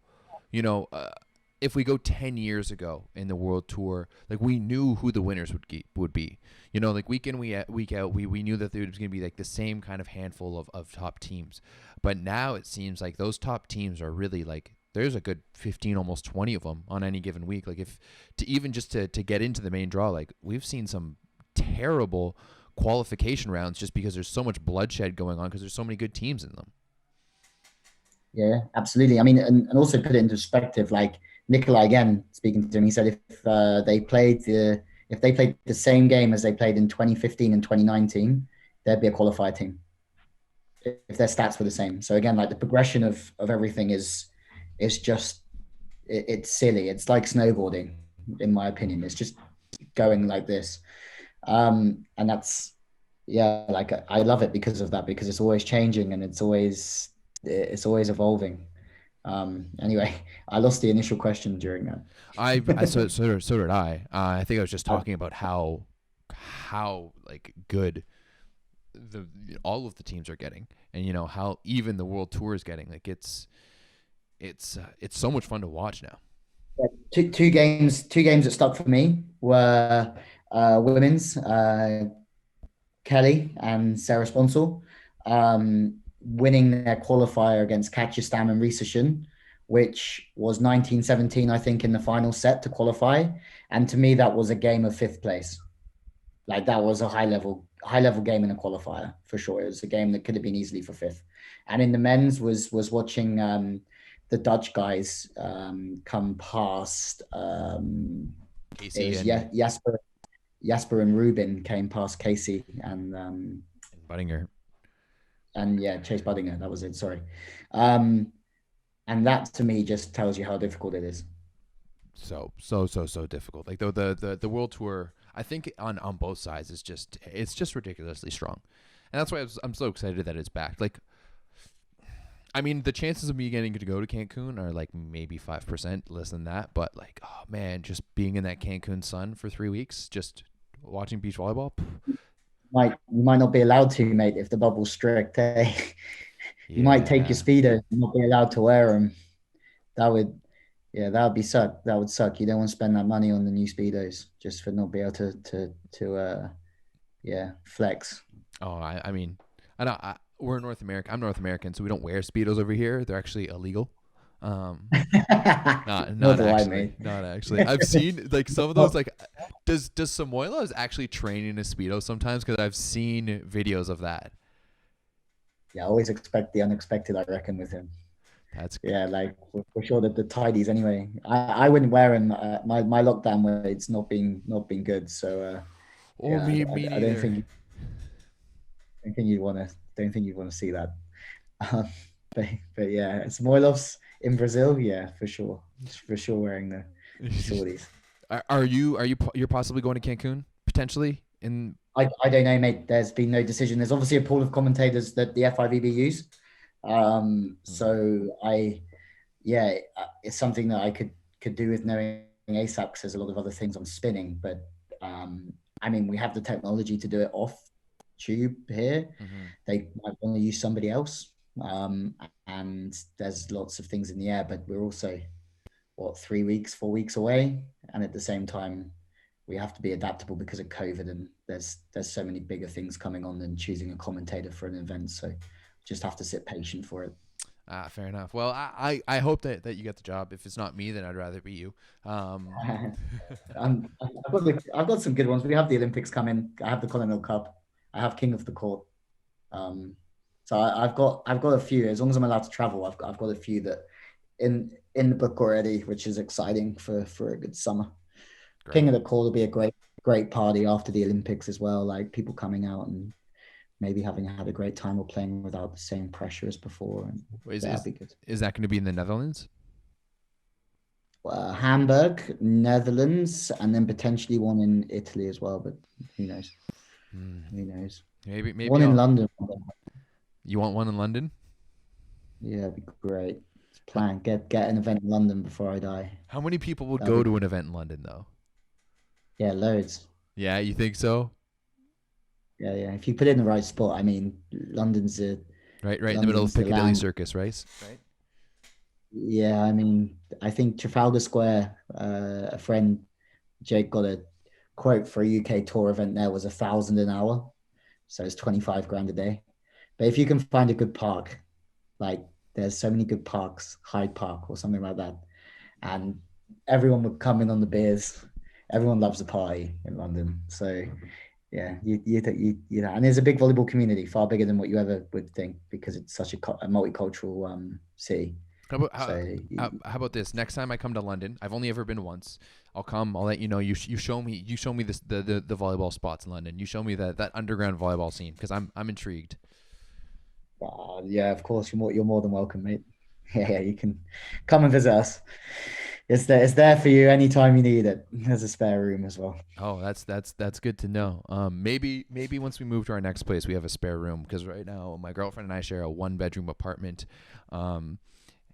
S1: if we go 10 years ago in the World Tour, like we knew who the winners would be. Like week in, week out, we knew that there was going to be like the same kind of handful of top teams. But now it seems like those top teams are really like, there's a good 15, almost 20 of them on any given week. Like to get into the main draw, like we've seen some terrible qualification rounds just because there's so much bloodshed going on because there's so many good teams in them.
S2: Yeah, absolutely. I mean, and also put it into perspective, like Nikolai, again, speaking to him, he said if they played the same game as they played in 2015 and 2019, they'd be a qualified team if their stats were the same. So again, like the progression of everything is just it's silly. It's like snowboarding, in my opinion. It's just going like this. And that's, yeah, like I love it because of that, because it's always changing and it's always evolving. Anyway, I lost the initial question during that.
S1: So did I. I think I was just talking about how like good all of the teams are getting, and how even the World Tour is getting. Like it's so much fun to watch now.
S2: Yeah, two games that stuck for me were women's Kelly and Sarah Sponsor winning their qualifier against Katja Stam and Risa Shun, which was 1917, I think, in the final set to qualify. And to me, that was a game of fifth place. Like that was a high level game in a qualifier for sure. It was a game that could have been easily for fifth. And in the men's was watching the Dutch guys come past. Jasper and Rubin came past Casey and
S1: Budinger.
S2: And yeah, Chase Budinger. That was it. Sorry. And that to me just tells you how difficult it is.
S1: So difficult. Like the World Tour, I think on both sides it's just ridiculously strong, and that's why I'm so excited that it's back. Like, I mean, the chances of me getting to go to Cancun are like maybe 5%, less than that. But like, oh man, just being in that Cancun sun for 3 weeks, just watching beach volleyball.
S2: You might not be allowed to, mate, if the bubble's strict. You might take your speedos and not be allowed to wear them. That would be suck. That would suck. You don't want to spend that money on the new speedos just for not be able to flex.
S1: Oh, I mean, we're North America. I'm North American, so we don't wear speedos over here. They're actually illegal. Not actually. I've seen like some of those. Like, does Samoilov actually train in a speedo sometimes? Because I've seen videos of that.
S2: Yeah, I always expect the unexpected, I reckon, with him. Like for sure that the tidies anyway. I wouldn't wear them. My lockdown weight's not been good. So I don't think you'd want to see that. but yeah, Samoilov's in Brazil. Yeah, for sure, wearing the shorties.
S1: You're possibly going to Cancun potentially in?
S2: I don't know, mate. There's been no decision. There's obviously a pool of commentators that the FIVB use. So yeah, it's something that I could do with knowing ASAP because there's a lot of other things I'm spinning. But I mean, we have the technology to do it off tube here. They might want to use somebody else. And there's lots of things in the air, but we're also 4 weeks away, and at the same time we have to be adaptable because of COVID, and there's so many bigger things coming on than choosing a commentator for an event, so just have to sit patient for it.
S1: Fair enough. Well, I hope that you get the job. If it's not me, then I'd rather be you.
S2: I've got some good ones. We have the Olympics coming. I have the Continental Cup. I have King of the Court. So I've got a few. As long as I'm allowed to travel, I've got a few that in the book already, which is exciting for a good summer. Great. King of the Court will be a great party after the Olympics as well. Like people coming out and maybe having had a great time or playing without the same pressure as before. And that'd be good.
S1: Is that going to be in the Netherlands?
S2: Hamburg, Netherlands, and then potentially one in Italy as well. But who knows? Who knows?
S1: Maybe
S2: one in London.
S1: You want one in London?
S2: Yeah, it'd be great. Plan get an event in London before I die.
S1: How many people would go to an event in London though?
S2: Yeah, loads.
S1: Yeah, you think so?
S2: Yeah. If you put it in the right spot, I mean, London's
S1: right in the middle of Piccadilly Circus, right?
S2: Yeah, I mean, I think Trafalgar Square. A friend, Jake, got a quote for a UK tour event. There was 1,000 an hour, so it's 25 grand a day. But if you can find a good park, like there's so many good parks, Hyde Park or something like that, and everyone would come in on the beers. Everyone loves a party in London, so yeah, you and there's a big volleyball community, far bigger than what you ever would think, because it's such a multicultural city.
S1: How about this? Next time I come to London, I've only ever been once. I'll come. I'll let you know. You show me this the volleyball spots in London. You show me that underground volleyball scene, because I'm intrigued.
S2: Yeah, of course. You're more than welcome, mate. Yeah, you can come and visit us. It's there for you anytime you need it. There's a spare room as well.
S1: Oh, that's good to know. Maybe once we move to our next place, we have a spare room, because right now my girlfriend and I share a 1-bedroom apartment, and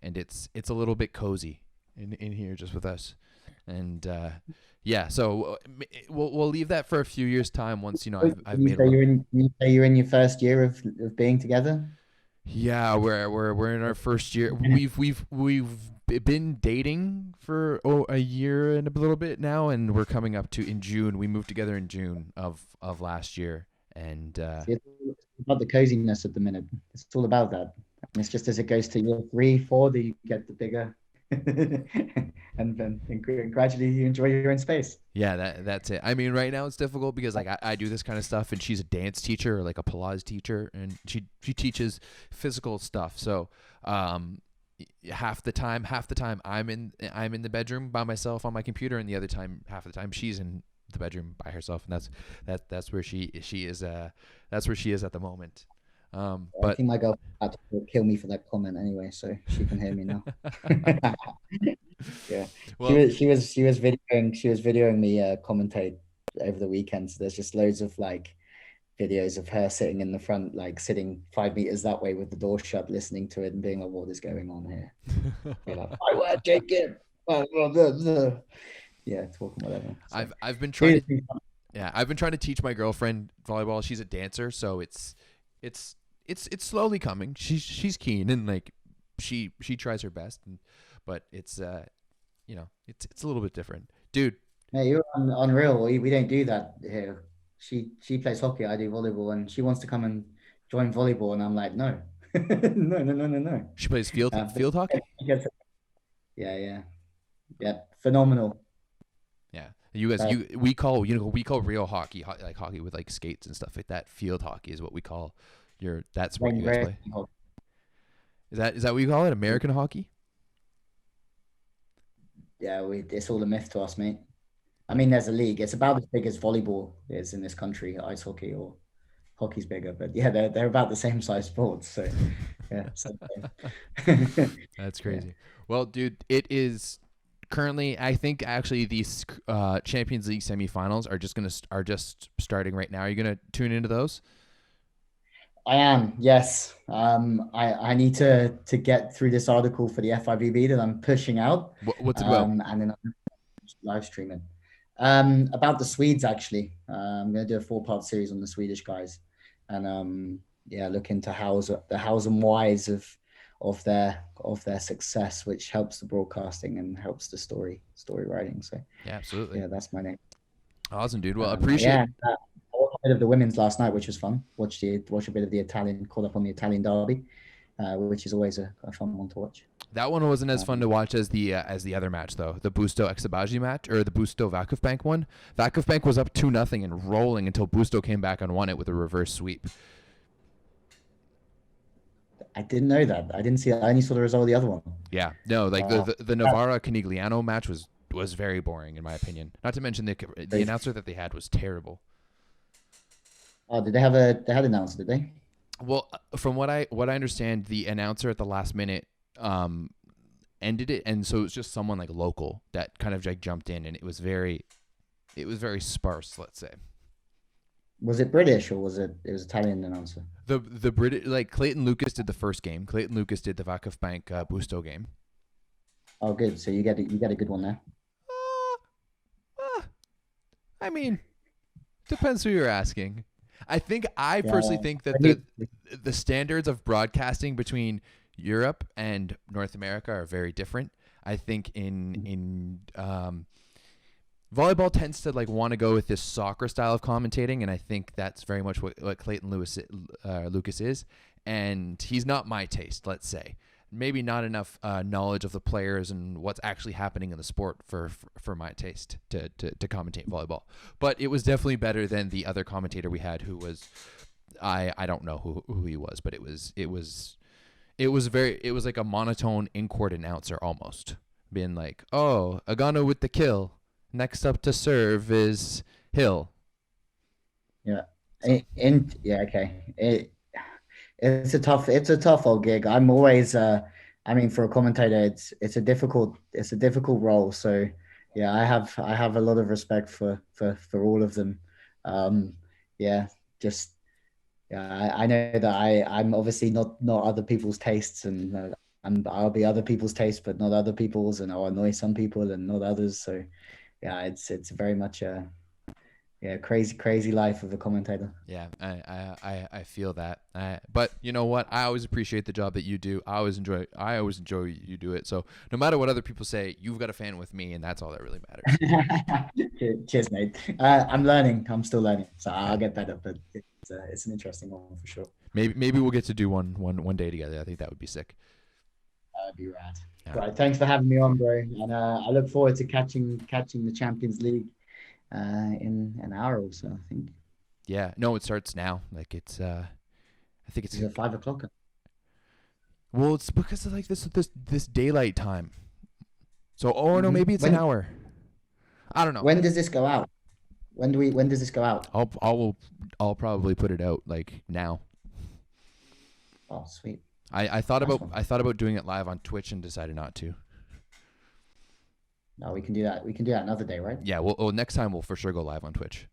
S1: it's a little bit cozy in here just with us, and yeah. So we'll leave that for a few years' time once I've made.
S2: You say you're in your first year of being together.
S1: Yeah, we're in our first year. We've been dating for a year and a little bit now, and we're coming up to in June. We moved together in June of last year, and
S2: it's about the coziness at the minute. It's all about that. And it's just as it goes to year 3, 4 that you get the bigger, and then gradually you enjoy your own space.
S1: Yeah, that's it. I mean, right now it's difficult because like I do this kind of stuff, and she's a dance teacher or like a Pilates teacher, and she teaches physical stuff. So half the time I'm in the bedroom by myself on my computer, and half the time she's in the bedroom by herself, and that's where she is. That's where she is at the moment. But
S2: I think my girl had to kill me for that comment anyway, so she can hear me now. Yeah, well, she was videoing me commentate over the weekend. So there's just loads of like videos of her sitting in the front, like sitting 5 meters that way with the door shut, listening to it and being like, "What is going on here?" Like, "I want to take it." Yeah, talking whatever. So,
S1: I've been trying to teach my girlfriend volleyball. She's a dancer, so it's slowly coming. She's keen, and like she tries her best, but it's it's a little bit different, dude.
S2: Hey, you're unreal. We don't do that here. She plays hockey, I do volleyball, and she wants to come and join volleyball, and I'm like, no. No.
S1: She plays field hockey.
S2: Yeah, phenomenal.
S1: Yeah, we call real hockey, like hockey with like skates and stuff like that. Field hockey is what we call that's what you guys play. Is that what you call it? American hockey?
S2: Yeah, it's all a myth to us, mate. I mean, there's a league. It's about as big as volleyball is in this country, ice hockey or hockey's bigger, but yeah, they're about the same size sports. So yeah,
S1: That's crazy. Yeah. Well, dude, it is currently. I think actually these Champions League semifinals are just starting right now. Are you gonna tune into those?
S2: I am, yes. I need to get through this article for the FIVB that I'm pushing out.
S1: What's it about?
S2: And then I'm live streaming. About the Swedes, actually. I'm going to do a 4-part series on the Swedish guys, and look into the hows and whys of their success, which helps the broadcasting and helps the story writing. So
S1: yeah, absolutely.
S2: Yeah, that's my name.
S1: Awesome, dude. Well, appreciate.
S2: I watched a bit of the women's last night, which was fun. Watch a bit of the Italian, caught up on the Italian derby, which is always a fun one to watch.
S1: That one wasn't as fun to watch as the other match, though. The Busto Exabaji match, or the Busto Vakufbank one. Vakufbank was up 2-0 and rolling until Busto came back and won it with a reverse sweep.
S2: I didn't know that. I didn't see that. I only saw the result of the other one.
S1: Yeah, no, like the Navarra Canigliano match was very boring in my opinion. Not to mention the announcer that they had was terrible.
S2: Oh, did they had an announcer? Did they?
S1: Well, from what I understand, the announcer at the last minute ended it, and so it was just someone like local that kind of like jumped in, and it was very sparse, let's say.
S2: Was it British or was it Italian announcer?
S1: The British, like Clayton Lucas did the first game. Clayton Lucas did the Vakufbank Busto game.
S2: Oh, good. So you get a good one there.
S1: I mean, depends who you're asking. I personally think that the standards of broadcasting between Europe and North America are very different. I think in volleyball tends to like want to go with this soccer style of commentating, and I think that's very much what Clayton Lucas is. And he's not my taste, let's say. Maybe not enough knowledge of the players and what's actually happening in the sport for my taste to commentate volleyball. But it was definitely better than the other commentator we had, who was I don't know who he was, but it was like a monotone in-court announcer almost, being like, "Oh, Agano with the kill. Next up to serve is Hill."
S2: Yeah, okay. It's a tough old gig. I'm always, for a commentator, it's a difficult role. So yeah, I have a lot of respect for all of them. I know that I'm obviously not other people's tastes, and I'll be other people's tastes, but not other people's, and I'll annoy some people and not others. So yeah, it's very much crazy life of a commentator.
S1: Yeah, I feel that. But you know what? I always appreciate the job that you do. I always enjoy you do it. So no matter what other people say, you've got a fan with me, and that's all that really matters.
S2: Cheers, mate. I'm learning. I'm still learning, so I'll get better. But it's an interesting one for sure.
S1: Maybe we'll get to do one day together. I think that would be sick.
S2: That'd be rad. Yeah. Right. Thanks for having me on, bro. And I look forward to catching the Champions League in an hour or so, I think.
S1: Yeah, no, it starts now. Like it's I think it's
S2: at 5 o'clock.
S1: Well, it's because of like this daylight time. So no, maybe it's an hour. I don't know.
S2: When does this go out? When does this go out?
S1: I'll probably put it out like now.
S2: Oh, sweet.
S1: I thought about doing it live on Twitch and decided not to.
S2: No, we can do that. We can do that another day, right?
S1: Yeah. Well, next time we'll for sure go live on Twitch.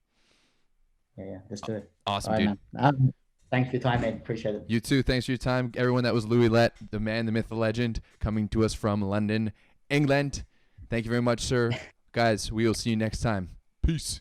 S2: Yeah. Let's do it.
S1: Awesome, dude.
S2: Thanks for your time, mate. Appreciate it.
S1: You too. Thanks for your time, everyone. That was Lewie Lett, the man, the myth, the legend, coming to us from London, England. Thank you very much, sir. Guys, we will see you next time. Peace.